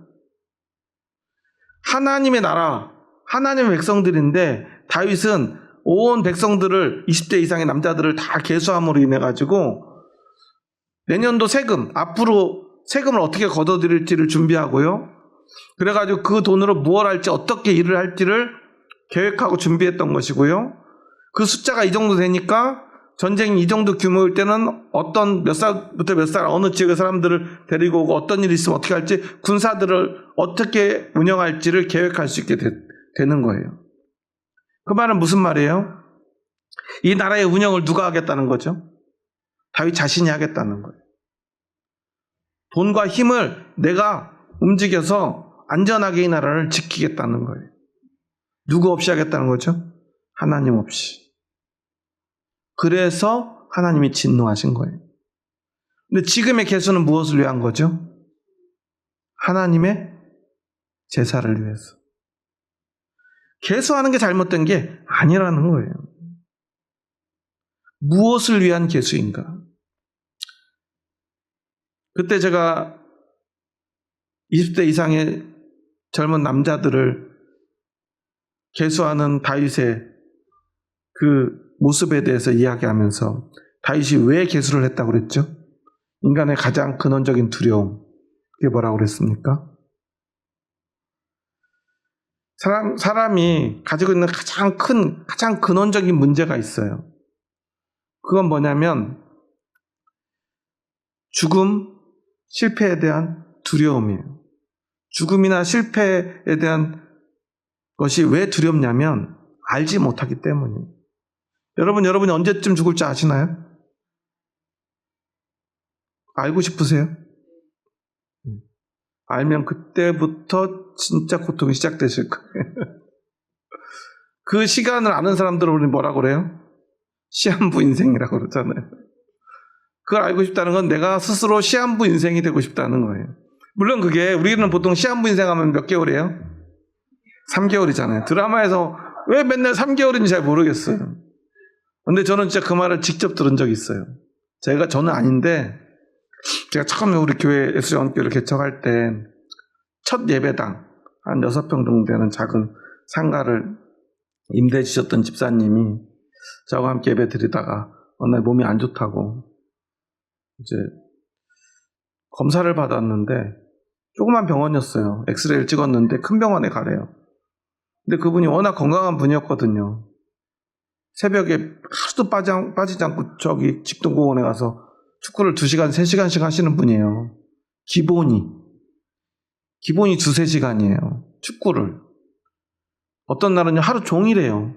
하나님의 나라, 하나님의 백성들인데 다윗은 온 백성들을 20대 이상의 남자들을 다 계수함으로 인해 가지고 내년도 세금, 앞으로 세금을 어떻게 걷어들일지를 준비하고요, 그래가지고 그 돈으로 무엇을 할지, 어떻게 일을 할지를 계획하고 준비했던 것이고요. 그 숫자가 이 정도 되니까 전쟁이 이 정도 규모일 때는 어떤 몇 살부터 몇 살 어느 지역의 사람들을 데리고 오고 어떤 일이 있으면 어떻게 할지, 군사들을 어떻게 운영할지를 계획할 수 있게 되는 거예요. 그 말은 무슨 말이에요? 이 나라의 운영을 누가 하겠다는 거죠? 다윗 자신이 하겠다는 거예요. 돈과 힘을 내가 움직여서 안전하게 이 나라를 지키겠다는 거예요. 누구 없이 하겠다는 거죠? 하나님 없이. 그래서 하나님이 진노하신 거예요. 근데 지금의 계수는 무엇을 위한 거죠? 하나님의 제사를 위해서. 계수하는 게 잘못된 게 아니라는 거예요. 무엇을 위한 계수인가? 그때 제가 20대 이상의 젊은 남자들을 계수하는 다윗의 그 모습에 대해서 이야기하면서 다윗이 왜 계수를 했다고 그랬죠? 인간의 가장 근원적인 두려움, 그게 뭐라고 그랬습니까? 사람이 가지고 있는 가장 근원적인 문제가 있어요. 그건 뭐냐면 죽음, 실패에 대한 두려움이에요. 죽음이나 실패에 대한 것이 왜 두렵냐면 알지 못하기 때문이에요. 여러분이 언제쯤 죽을지 아시나요? 알고 싶으세요? 알면 그때부터 진짜 고통이 시작되실 거예요. 그 시간을 아는 사람들은 우리 뭐라고 그래요? 시한부 인생이라고 그러잖아요. 그걸 알고 싶다는 건 내가 스스로 시한부 인생이 되고 싶다는 거예요. 물론 그게 우리는 보통 시한부 인생 하면 몇 개월이에요? 3개월이잖아요. 드라마에서 왜 맨날 3개월인지 잘 모르겠어요. 근데 저는 진짜 그 말을 직접 들은 적이 있어요. 저는 아닌데, 제가 처음에 우리 교회 예수영교를 개척할 때 첫 예배당 한 6평 정도 되는 작은 상가를 임대해 주셨던 집사님이 저하고 함께 예배 드리다가 어느 날 몸이 안 좋다고 이제 검사를 받았는데, 조그만 병원이었어요. 엑스레이를 찍었는데 큰 병원에 가래요. 근데 그분이 워낙 건강한 분이었거든요. 새벽에 하루도 빠지지 않고 저기 직동공원에 가서 축구를 2시간, 3시간씩 하시는 분이에요. 기본이 2-3시간이에요. 축구를. 어떤 날은 하루 종일 해요.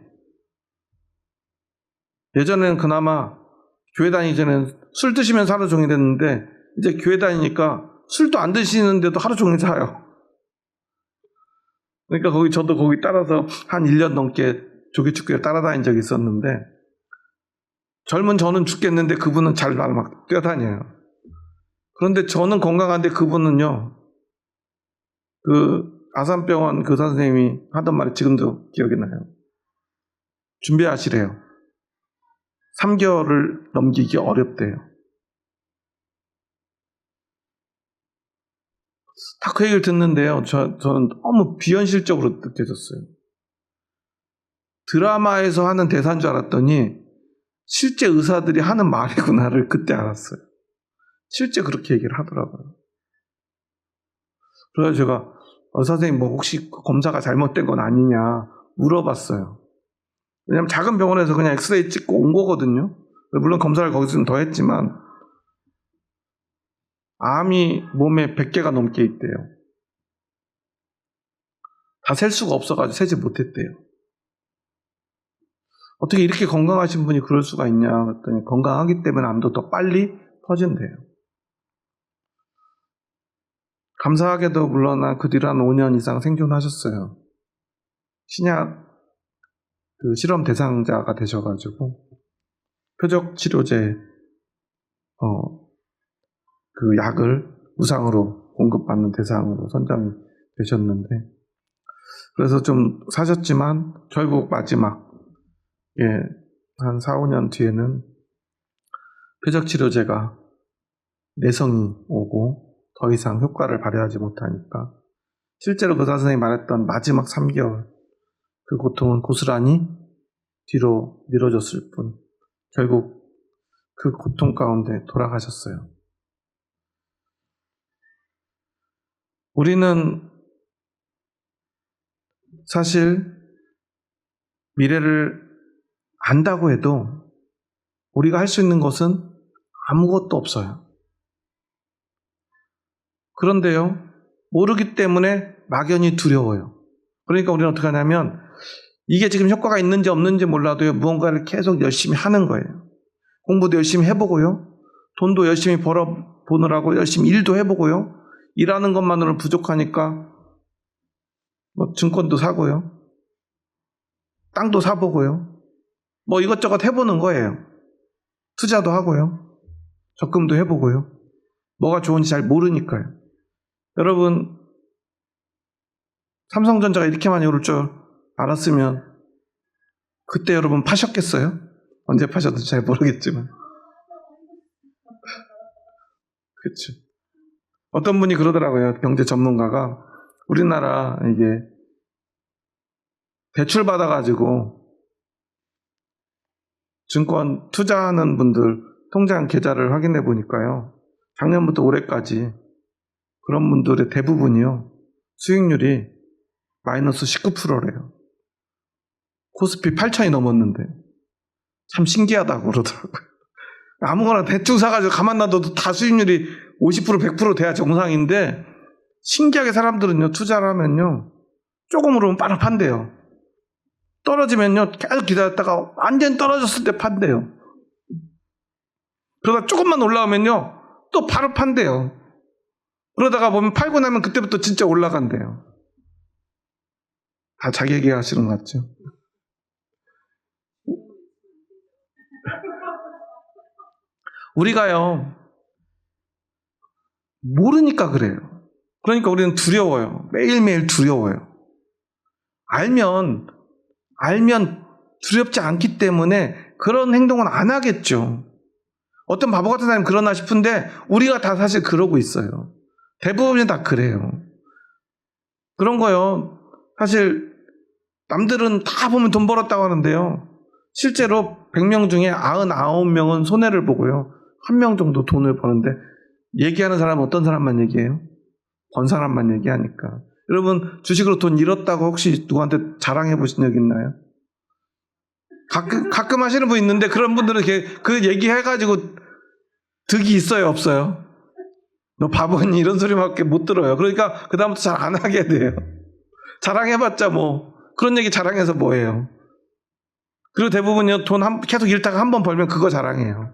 예전에는 그나마 교회 다니기 전에는 술 드시면서 하루 종일 했는데, 이제 교회 다니니까 술도 안 드시는데도 하루 종일 자요. 그러니까 저도 거기 따라서 한 1년 넘게 조기축구를 따라다닌 적이 있었는데, 젊은 저는 죽겠는데 그분은 잘 막 뛰어다녀요. 그런데 저는 건강한데 그분은요, 그 아산병원 그 선생님이 하던 말이 지금도 기억이 나요. 준비하시래요. 3개월을 넘기기 어렵대요. 딱 그 얘기를 듣는데요, 저는 너무 비현실적으로 느껴졌어요. 드라마에서 하는 대사인 줄 알았더니 실제 의사들이 하는 말이구나를 그때 알았어요. 실제 그렇게 얘기를 하더라고요. 그래서 제가 선생님 혹시 검사가 잘못된 건 아니냐 물어봤어요. 왜냐면 작은 병원에서 그냥 엑스레이 찍고 온 거거든요. 물론 검사를 거기서는 더 했지만 암이 몸에 100개가 넘게 있대요. 다 셀 수가 없어가지고 세지 못했대요. 어떻게 이렇게 건강하신 분이 그럴 수가 있냐 그랬더니 건강하기 때문에 암도 더 빨리 퍼진대요. 감사하게도 물론 그 뒤로 한 5년 이상 생존하셨어요. 신약 실험 대상자가 되셔가지고 표적 치료제 그 약을 무상으로 공급받는 대상으로 선정이 되셨는데, 그래서 좀 사셨지만 결국 마지막 한 4, 5년 뒤에는 표적 치료제가 내성이 오고 더 이상 효과를 발휘하지 못하니까 실제로 의사 선생님이 말했던 마지막 3개월 그 고통은 고스란히 뒤로 미뤄졌을 뿐 결국 그 고통 가운데 돌아가셨어요. 우리는 사실 미래를 안다고 해도 우리가 할 수 있는 것은 아무것도 없어요. 그런데요, 모르기 때문에 막연히 두려워요. 그러니까 우리는 어떻게 하냐면 이게 지금 효과가 있는지 없는지 몰라도요, 무언가를 계속 열심히 하는 거예요. 공부도 열심히 해보고요, 돈도 열심히 벌어보느라고 열심히 일도 해보고요, 일하는 것만으로는 부족하니까 증권도 사고요, 땅도 사보고요, 이것저것 해보는 거예요. 투자도 하고요, 적금도 해보고요. 뭐가 좋은지 잘 모르니까요. 여러분, 삼성전자가 이렇게 많이 오를 줄 알았으면 그때 여러분 파셨겠어요? 언제 파셨는지 잘 모르겠지만. 그렇죠. 어떤 분이 그러더라고요. 경제 전문가가 우리나라 이게 대출 받아가지고 증권 투자하는 분들 통장 계좌를 확인해 보니까요, 작년부터 올해까지 그런 분들의 대부분이요, 수익률이 마이너스 19%래요. 코스피 8천이 넘었는데 참 신기하다고 그러더라고요. 아무거나 대충 사가지고 가만 놔둬도 다 수익률이 50% 100% 돼야 정상인데, 신기하게 사람들은요, 투자를 하면요 조금으로는 바로 판대요. 떨어지면요 계속 기다렸다가 완전 떨어졌을 때 판대요. 그러다 조금만 올라오면요 또 바로 판대요. 그러다가 보면 팔고 나면 그때부터 진짜 올라간대요. 다 자기 얘기 하시는 것 같죠? 우리가요 모르니까 그래요. 그러니까 우리는 두려워요. 매일매일 두려워요. 알면 두렵지 않기 때문에 그런 행동은 안 하겠죠. 어떤 바보 같은 사람이 그러나 싶은데 우리가 다 사실 그러고 있어요. 대부분이 다 그래요. 그런 거요. 사실 남들은 다 보면 돈 벌었다고 하는데요, 실제로 100명 중에 99명은 손해를 보고요, 1명 정도 돈을 버는데, 얘기하는 사람은 어떤 사람만 얘기해요? 번 사람만 얘기하니까. 여러분, 주식으로 돈 잃었다고 혹시 누구한테 자랑해 보신 적 있나요? 가끔 하시는 분 있는데, 그런 분들은 그 얘기 해가지고 득이 있어요, 없어요? 너 바보니, 이런 소리밖에 못 들어요. 그러니까 그다음부터 잘 안 하게 돼요. 자랑해봤자 그런 얘기 자랑해서 뭐예요? 그리고 대부분요, 돈 계속 잃다가 한 번 벌면 그거 자랑해요.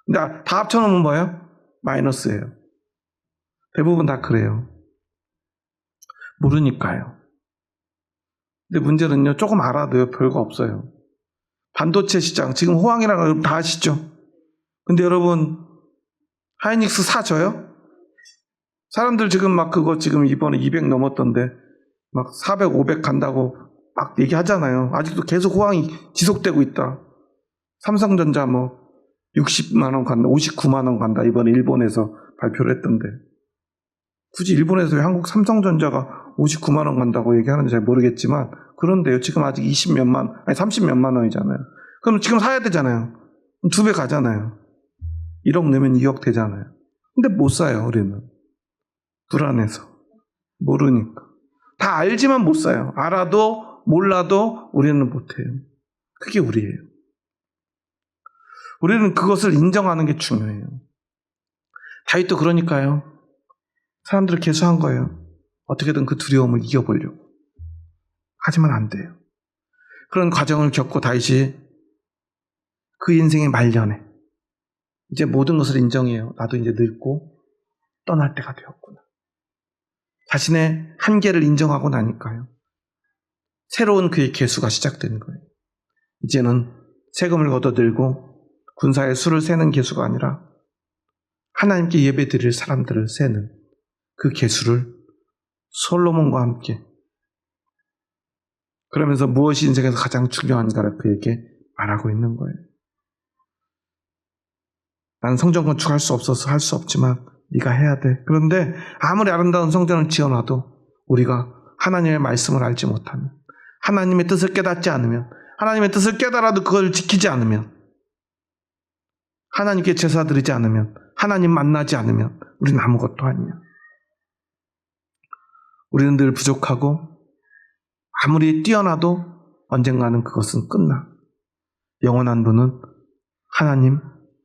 근데 다 합쳐놓으면 뭐예요? 마이너스예요. 대부분 다 그래요. 모르니까요. 근데 문제는요, 조금 알아도요, 별거 없어요. 반도체 시장, 지금 호황이라는 거 다 아시죠? 근데 여러분, 하이닉스 사줘요? 사람들 지금 그거 지금 이번에 200 넘었던데, 400, 500 간다고 막 얘기하잖아요. 아직도 계속 호황이 지속되고 있다. 삼성전자 60만원 간다, 59만원 간다, 이번에 일본에서 발표를 했던데. 굳이 일본에서 왜 한국 삼성전자가 59만원 간다고 얘기하는지 잘 모르겠지만, 그런데요, 지금 아직 30몇만 원이잖아요. 그럼 지금 사야 되잖아요. 2배 가잖아요. 1억 내면 2억 되잖아요. 근데 못 사요, 우리는. 불안해서. 모르니까. 다 알지만 못 사요. 알아도 몰라도 우리는 못해요. 그게 우리예요. 우리는 그것을 인정하는 게 중요해요. 다윗도 그러니까요, 사람들을 개수한 거예요. 어떻게든 그 두려움을 이겨보려고. 하지만 안 돼요. 그런 과정을 겪고 다윗이 그 인생의 말년에 이제 모든 것을 인정해요. 나도 이제 늙고 떠날 때가 되었구나. 자신의 한계를 인정하고 나니까요. 새로운 그의 계수가 시작되는 거예요. 이제는 세금을 걷어들고 군사의 수를 세는 계수가 아니라 하나님께 예배드릴 사람들을 세는 그 계수를 솔로몬과 함께, 그러면서 무엇이 인생에서 가장 중요한가를 그에게 말하고 있는 거예요. 나는 성전 건축할 수 없어서 할 수 없지만 네가 해야 돼. 그런데 아무리 아름다운 성전을 지어놔도 우리가 하나님의 말씀을 알지 못하면, 하나님의 뜻을 깨닫지 않으면, 하나님의 뜻을 깨달아도 그걸 지키지 않으면, 하나님께 제사 드리지 않으면, 하나님 만나지 않으면 우리는 아무것도 아니야. 우리는 늘 부족하고 아무리 뛰어나도 언젠가는 그것은 끝나. 영원한 분은 하나님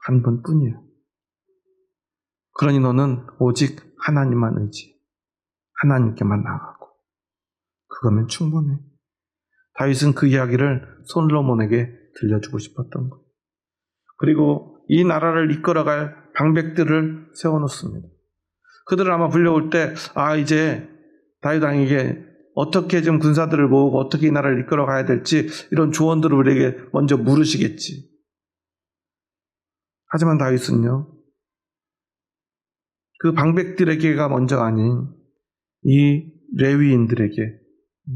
한 분뿐이에요. 그러니 너는 오직 하나님만 의지해. 하나님께만 나가고 그거면 충분해. 다윗은 그 이야기를 솔로몬에게 들려주고 싶었던 거예요. 그리고 이 나라를 이끌어갈 방백들을 세워놓습니다. 그들을 아마 불려올 때 이제 다윗 왕에게 어떻게 좀 군사들을 모으고 어떻게 이 나라를 이끌어 가야 될지 이런 조언들을 우리에게 먼저 물으시겠지. 하지만 다윗은요, 그 방백들에게가 먼저 아닌 이 레위인들에게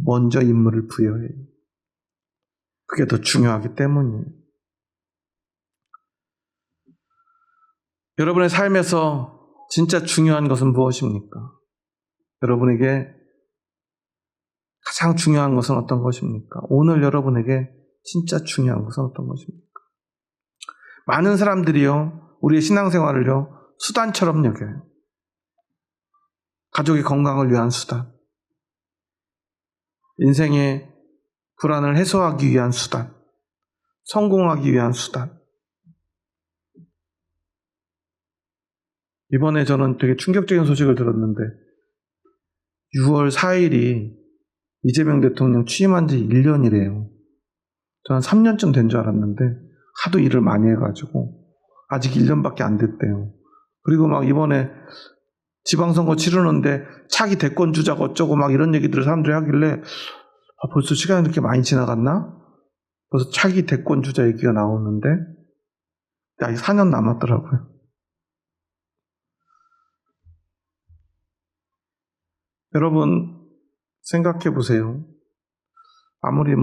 먼저 임무를 부여해요. 그게 더 중요하기 때문이에요. 여러분의 삶에서 진짜 중요한 것은 무엇입니까? 여러분에게 가장 중요한 것은 어떤 것입니까? 오늘 여러분에게 진짜 중요한 것은 어떤 것입니까? 많은 사람들이요, 우리의 신앙생활을요, 수단처럼 여겨요. 가족의 건강을 위한 수단, 인생의 불안을 해소하기 위한 수단, 성공하기 위한 수단. 이번에 저는 되게 충격적인 소식을 들었는데 6월 4일이 이재명 대통령 취임한 지 1년이래요. 저는 3년쯤 된 줄 알았는데 하도 일을 많이 해가지고 아직 1년밖에 안 됐대요. 그리고 막 이번에 지방선거 치르는데 차기 대권 주자가 어쩌고 막 이런 얘기들을 사람들이 하길래 벌써 시간이 이렇게 많이 지나갔나? 벌써 차기 대권 주자 얘기가 나오는데 아직 4년 남았더라고요. 여러분 생각해 보세요. 아무리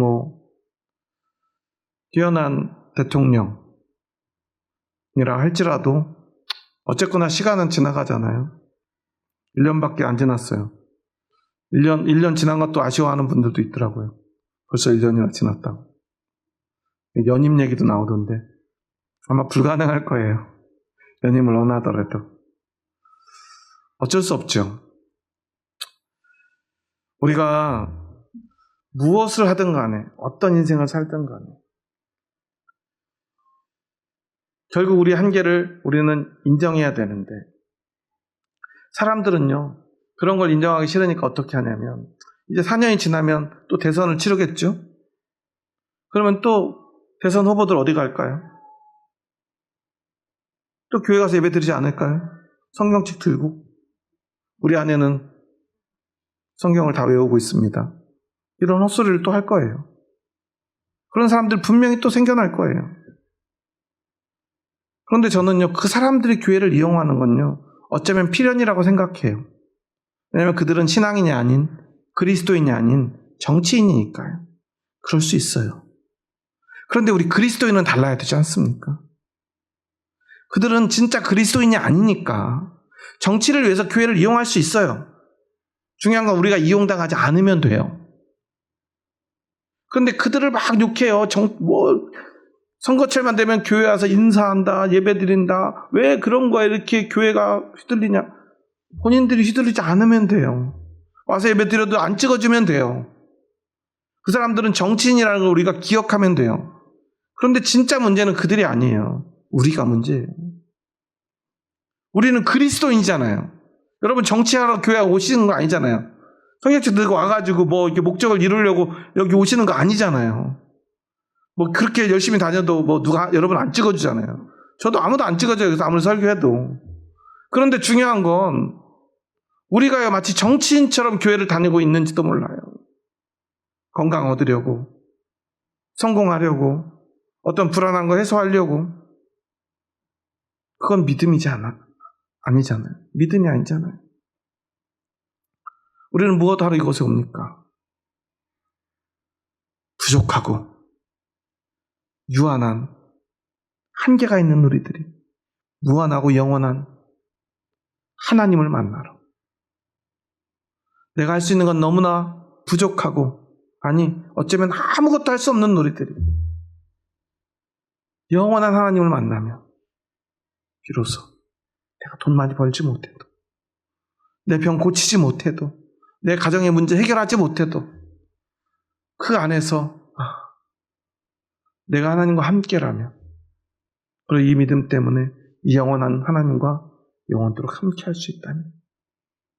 뛰어난 대통령이라 할지라도 어쨌거나 시간은 지나가잖아요. 1년밖에 안 지났어요. 1년 지난 것도 아쉬워하는 분들도 있더라고요. 벌써 1년이나 지났다고. 연임 얘기도 나오던데 아마 불가능할 거예요. 연임을 원하더라도. 어쩔 수 없죠. 우리가 무엇을 하든 간에, 어떤 인생을 살든 간에 결국 우리 한계를 우리는 인정해야 되는데, 사람들은요, 그런 걸 인정하기 싫으니까 어떻게 하냐면, 이제 4년이 지나면 또 대선을 치르겠죠? 그러면 또 대선 후보들 어디 갈까요? 또 교회 가서 예배 드리지 않을까요? 성경책 들고. 우리 아내는 성경을 다 외우고 있습니다. 이런 헛소리를 또 할 거예요. 그런 사람들 분명히 또 생겨날 거예요. 그런데 저는요, 그 사람들이 교회를 이용하는 건요, 어쩌면 필연이라고 생각해요. 왜냐하면 그들은 신앙인이 아닌, 그리스도인이 아닌 정치인이니까요. 그럴 수 있어요. 그런데 우리 그리스도인은 달라야 되지 않습니까? 그들은 진짜 그리스도인이 아니니까 정치를 위해서 교회를 이용할 수 있어요. 중요한 건 우리가 이용당하지 않으면 돼요. 그런데 그들을 막 욕해요. 선거철만 되면 교회 와서 인사한다, 예배 드린다. 왜 그런 거에 이렇게 교회가 휘둘리냐? 본인들이 휘둘리지 않으면 돼요. 와서 예배 드려도 안 찍어주면 돼요. 그 사람들은 정치인이라는 걸 우리가 기억하면 돼요. 그런데 진짜 문제는 그들이 아니에요. 우리가 문제예요. 우리는 그리스도인이잖아요. 여러분 정치하러 교회 오시는 거 아니잖아요. 성경책 들고 와가지고 뭐 이렇게 목적을 이루려고 여기 오시는 거 아니잖아요. 뭐 그렇게 열심히 다녀도 뭐 누가 여러분 안 찍어주잖아요. 저도 아무도 안 찍어줘요. 그래서 아무리 설교해도. 그런데 중요한 건 우리가 마치 정치인처럼 교회를 다니고 있는지도 몰라요. 건강 얻으려고, 성공하려고, 어떤 불안한 거 해소하려고. 그건 믿음이지 아니잖아요. 믿음이 아니잖아요. 우리는 무엇하러 이곳에 옵니까? 부족하고 유한한 한계가 있는 우리들이 무한하고 영원한 하나님을 만나러. 내가 할 수 있는 건 너무나 부족하고, 아니 어쩌면 아무것도 할 수 없는 우리들이 영원한 하나님을 만나면 비로소 내가 돈 많이 벌지 못해도, 내 병 고치지 못해도, 내 가정의 문제 해결하지 못해도 그 안에서 내가 하나님과 함께라면, 그리고 이 믿음 때문에 이 영원한 하나님과 영원토록 함께 할 수 있다면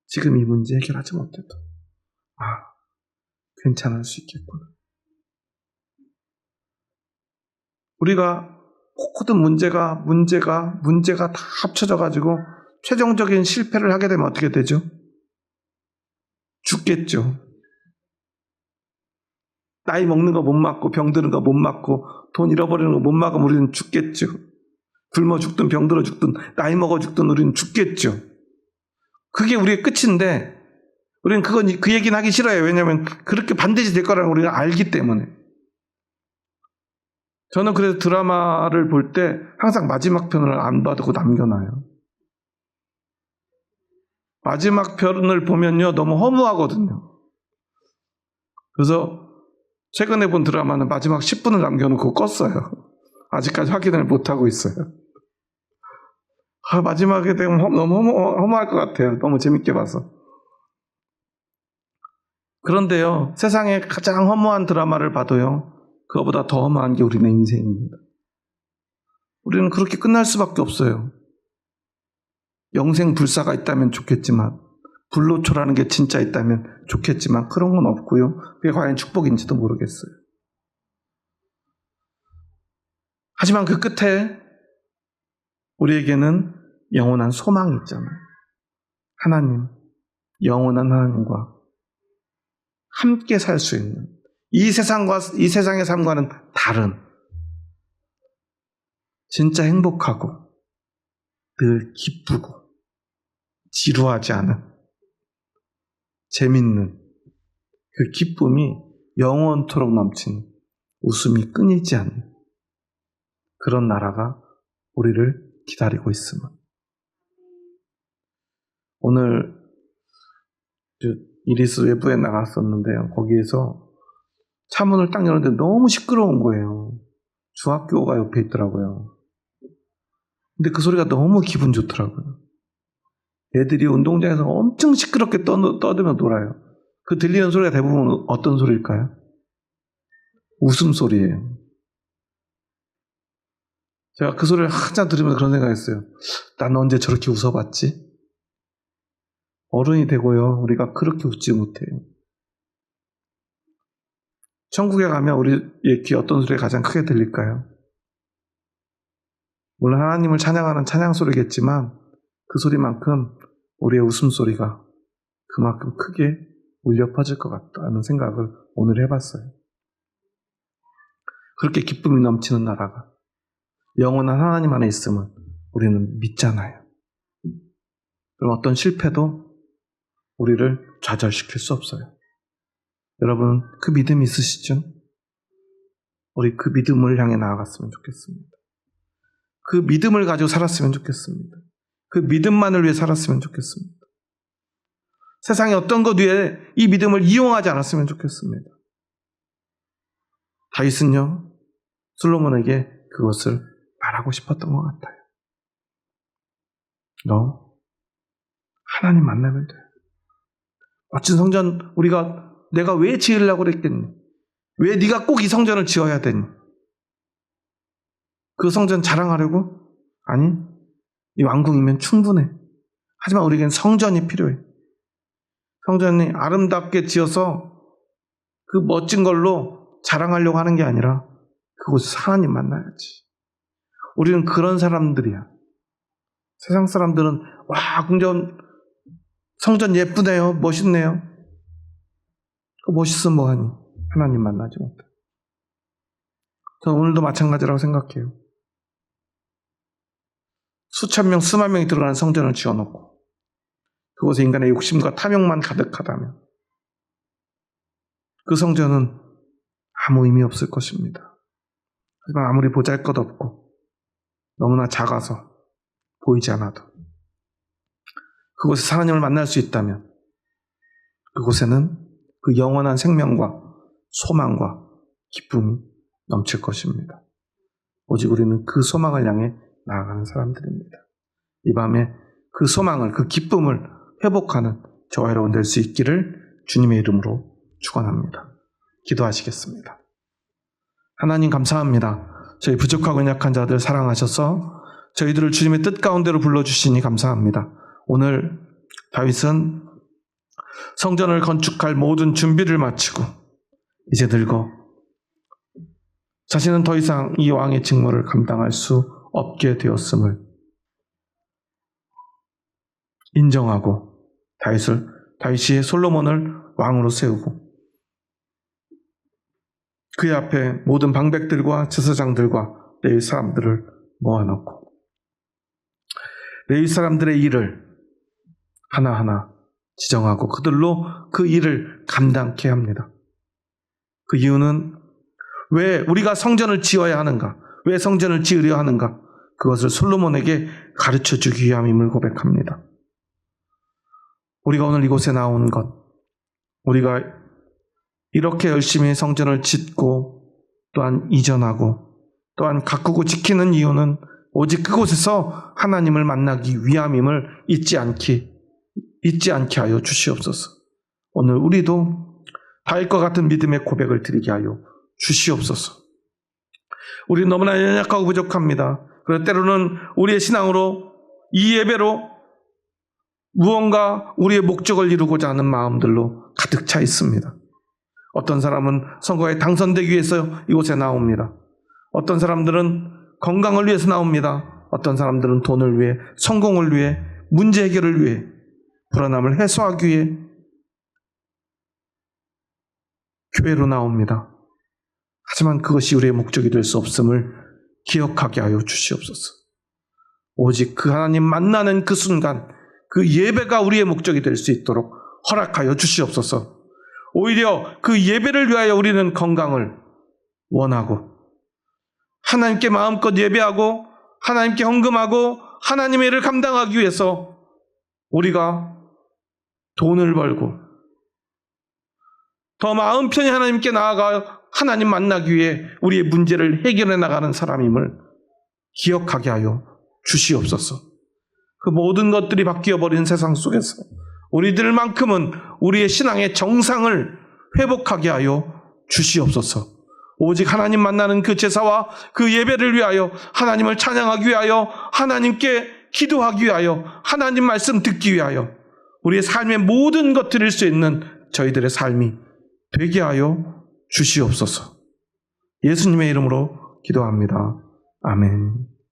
지금 이 문제 해결하지 못해도 괜찮을 수 있겠구나. 우리가 모든 문제가 다 합쳐져가지고 최종적인 실패를 하게 되면 어떻게 되죠? 죽겠죠. 나이 먹는 거 못 막고, 병 드는 거 못 막고, 돈 잃어버리는 거 못 막으면 우리는 죽겠죠. 굶어 죽든 병 들어 죽든 나이 먹어 죽든 우리는 죽겠죠. 그게 우리의 끝인데 우리는 그 얘기는 하기 싫어요. 왜냐하면 그렇게 반드시 될 거라는 우리가 알기 때문에. 저는 그래서 드라마를 볼 때 항상 마지막 편을 안 봐두고 남겨놔요. 마지막 편을 보면요 너무 허무하거든요. 그래서 최근에 본 드라마는 마지막 10분을 남겨놓고 껐어요. 아직까지 확인을 못하고 있어요. 마지막에 되면 너무 허무할 것 같아요. 너무 재밌게 봐서. 그런데요, 세상에 가장 허무한 드라마를 봐도요, 그거보다 더 허무한 게 우리네 인생입니다. 우리는 그렇게 끝날 수밖에 없어요. 영생불사가 있다면 좋겠지만, 불로초라는 게 진짜 있다면 좋겠지만 그런 건 없고요. 그게 과연 축복인지도 모르겠어요. 하지만 그 끝에 우리에게는 영원한 소망이 있잖아요. 하나님, 영원한 하나님과 함께 살 수 있는, 이 세상의 삶과는 다른, 진짜 행복하고 늘 기쁘고 지루하지 않은, 재밌는 그 기쁨이 영원토록 넘치는, 웃음이 끊이지 않는 그런 나라가 우리를 기다리고 있음을. 오늘 이리스 외부에 나갔었는데요. 거기에서 차문을 딱 열었는데 너무 시끄러운 거예요. 중학교가 옆에 있더라고요. 근데 그 소리가 너무 기분 좋더라고요. 애들이 운동장에서 엄청 시끄럽게 떠들며 놀아요. 그 들리는 소리가 대부분 어떤 소리일까요? 웃음소리예요. 제가 그 소리를 한참 들으면서 그런 생각했어요. 난 언제 저렇게 웃어봤지? 어른이 되고요, 우리가 그렇게 웃지 못해요. 천국에 가면 우리의 귀에 어떤 소리가 가장 크게 들릴까요? 물론 하나님을 찬양하는 찬양 소리겠지만 그 소리만큼 우리의 웃음소리가 그만큼 크게 울려 퍼질 것 같다는 생각을 오늘 해봤어요. 그렇게 기쁨이 넘치는 나라가 영원한 하나님 안에 있음을 우리는 믿잖아요. 그럼 어떤 실패도 우리를 좌절시킬 수 없어요. 여러분, 그 믿음이 있으시죠? 우리 그 믿음을 향해 나아갔으면 좋겠습니다. 그 믿음을 가지고 살았으면 좋겠습니다. 그 믿음만을 위해 살았으면 좋겠습니다. 세상에 어떤 것 위에 이 믿음을 이용하지 않았으면 좋겠습니다. 다윗은요, 솔로몬에게 그것을 말하고 싶었던 것 같아요. 너 하나님 만나면 돼. 멋진 성전 내가 왜 지으려고 그랬겠니? 왜 네가 꼭 이 성전을 지어야 되니? 그 성전 자랑하려고? 아니, 이 왕궁이면 충분해. 하지만 우리에겐 성전이 필요해. 성전이 아름답게 지어서 그 멋진 걸로 자랑하려고 하는 게 아니라 그곳에서 하나님 만나야지. 우리는 그런 사람들이야. 세상 사람들은 와, 성전 예쁘네요. 멋있네요. 멋있으면 뭐하니? 하나님 만나지 못해. 저는 오늘도 마찬가지라고 생각해요. 수천 명, 수만 명이 들어가는 성전을 지어놓고 그곳에 인간의 욕심과 탐욕만 가득하다면 그 성전은 아무 의미 없을 것입니다. 하지만 아무리 보잘것없고 너무나 작아서 보이지 않아도 그곳에서 하나님을 만날 수 있다면 그곳에는 그 영원한 생명과 소망과 기쁨이 넘칠 것입니다. 오직 우리는 그 소망을 향해 나아가는 사람들입니다. 이 밤에 그 소망을, 그 기쁨을 회복하는 저와 여러분 될 수 있기를 주님의 이름으로 축원합니다. 기도하시겠습니다. 하나님 감사합니다. 저희 부족하고 연약한 자들 사랑하셔서 저희들을 주님의 뜻 가운데로 불러주시니 감사합니다. 오늘 다윗은 성전을 건축할 모든 준비를 마치고 이제 늙어 자신은 더 이상 이 왕의 직무를 감당할 수 없게 되었음을 인정하고 다윗이 솔로몬을 왕으로 세우고 그의 앞에 모든 방백들과 제사장들과 레위 사람들을 모아놓고 레위 사람들의 일을 하나하나 지정하고 그들로 그 일을 감당케 합니다. 그 이유는 왜 우리가 성전을 지어야 하는가? 왜 성전을 지으려 하는가? 그것을 솔로몬에게 가르쳐주기 위함임을 고백합니다. 우리가 오늘 이곳에 나온 것, 우리가 이렇게 열심히 성전을 짓고 또한 이전하고 또한 가꾸고 지키는 이유는 오직 그곳에서 하나님을 만나기 위함임을 잊지 않게 하여 주시옵소서. 오늘 우리도 다윗과 같은 믿음의 고백을 드리게 하여 주시옵소서. 우리 너무나 연약하고 부족합니다. 그래서 때로는 우리의 신앙으로 이 예배로 무언가 우리의 목적을 이루고자 하는 마음들로 가득 차 있습니다. 어떤 사람은 선거에 당선되기 위해서 이곳에 나옵니다. 어떤 사람들은 건강을 위해서 나옵니다. 어떤 사람들은 돈을 위해, 성공을 위해, 문제 해결을 위해, 불안함을 해소하기 위해 교회로 나옵니다. 하지만 그것이 우리의 목적이 될 수 없음을 기억하게 하여 주시옵소서. 오직 그 하나님 만나는 그 순간 그 예배가 우리의 목적이 될 수 있도록 허락하여 주시옵소서. 오히려 그 예배를 위하여 우리는 건강을 원하고 하나님께 마음껏 예배하고 하나님께 헌금하고 하나님의 일을 감당하기 위해서 우리가 돈을 벌고 더 마음 편히 하나님께 나아가 하나님 만나기 위해 우리의 문제를 해결해 나가는 사람임을 기억하게 하여 주시옵소서. 그 모든 것들이 바뀌어버린 세상 속에서 우리들만큼은 우리의 신앙의 정상을 회복하게 하여 주시옵소서. 오직 하나님 만나는 그 제사와 그 예배를 위하여 하나님을 찬양하기 위하여 하나님께 기도하기 위하여 하나님 말씀 듣기 위하여 우리의 삶의 모든 것 드릴 수 있는 저희들의 삶이 되게 하여 주시옵소서. 예수님의 이름으로 기도합니다. 아멘.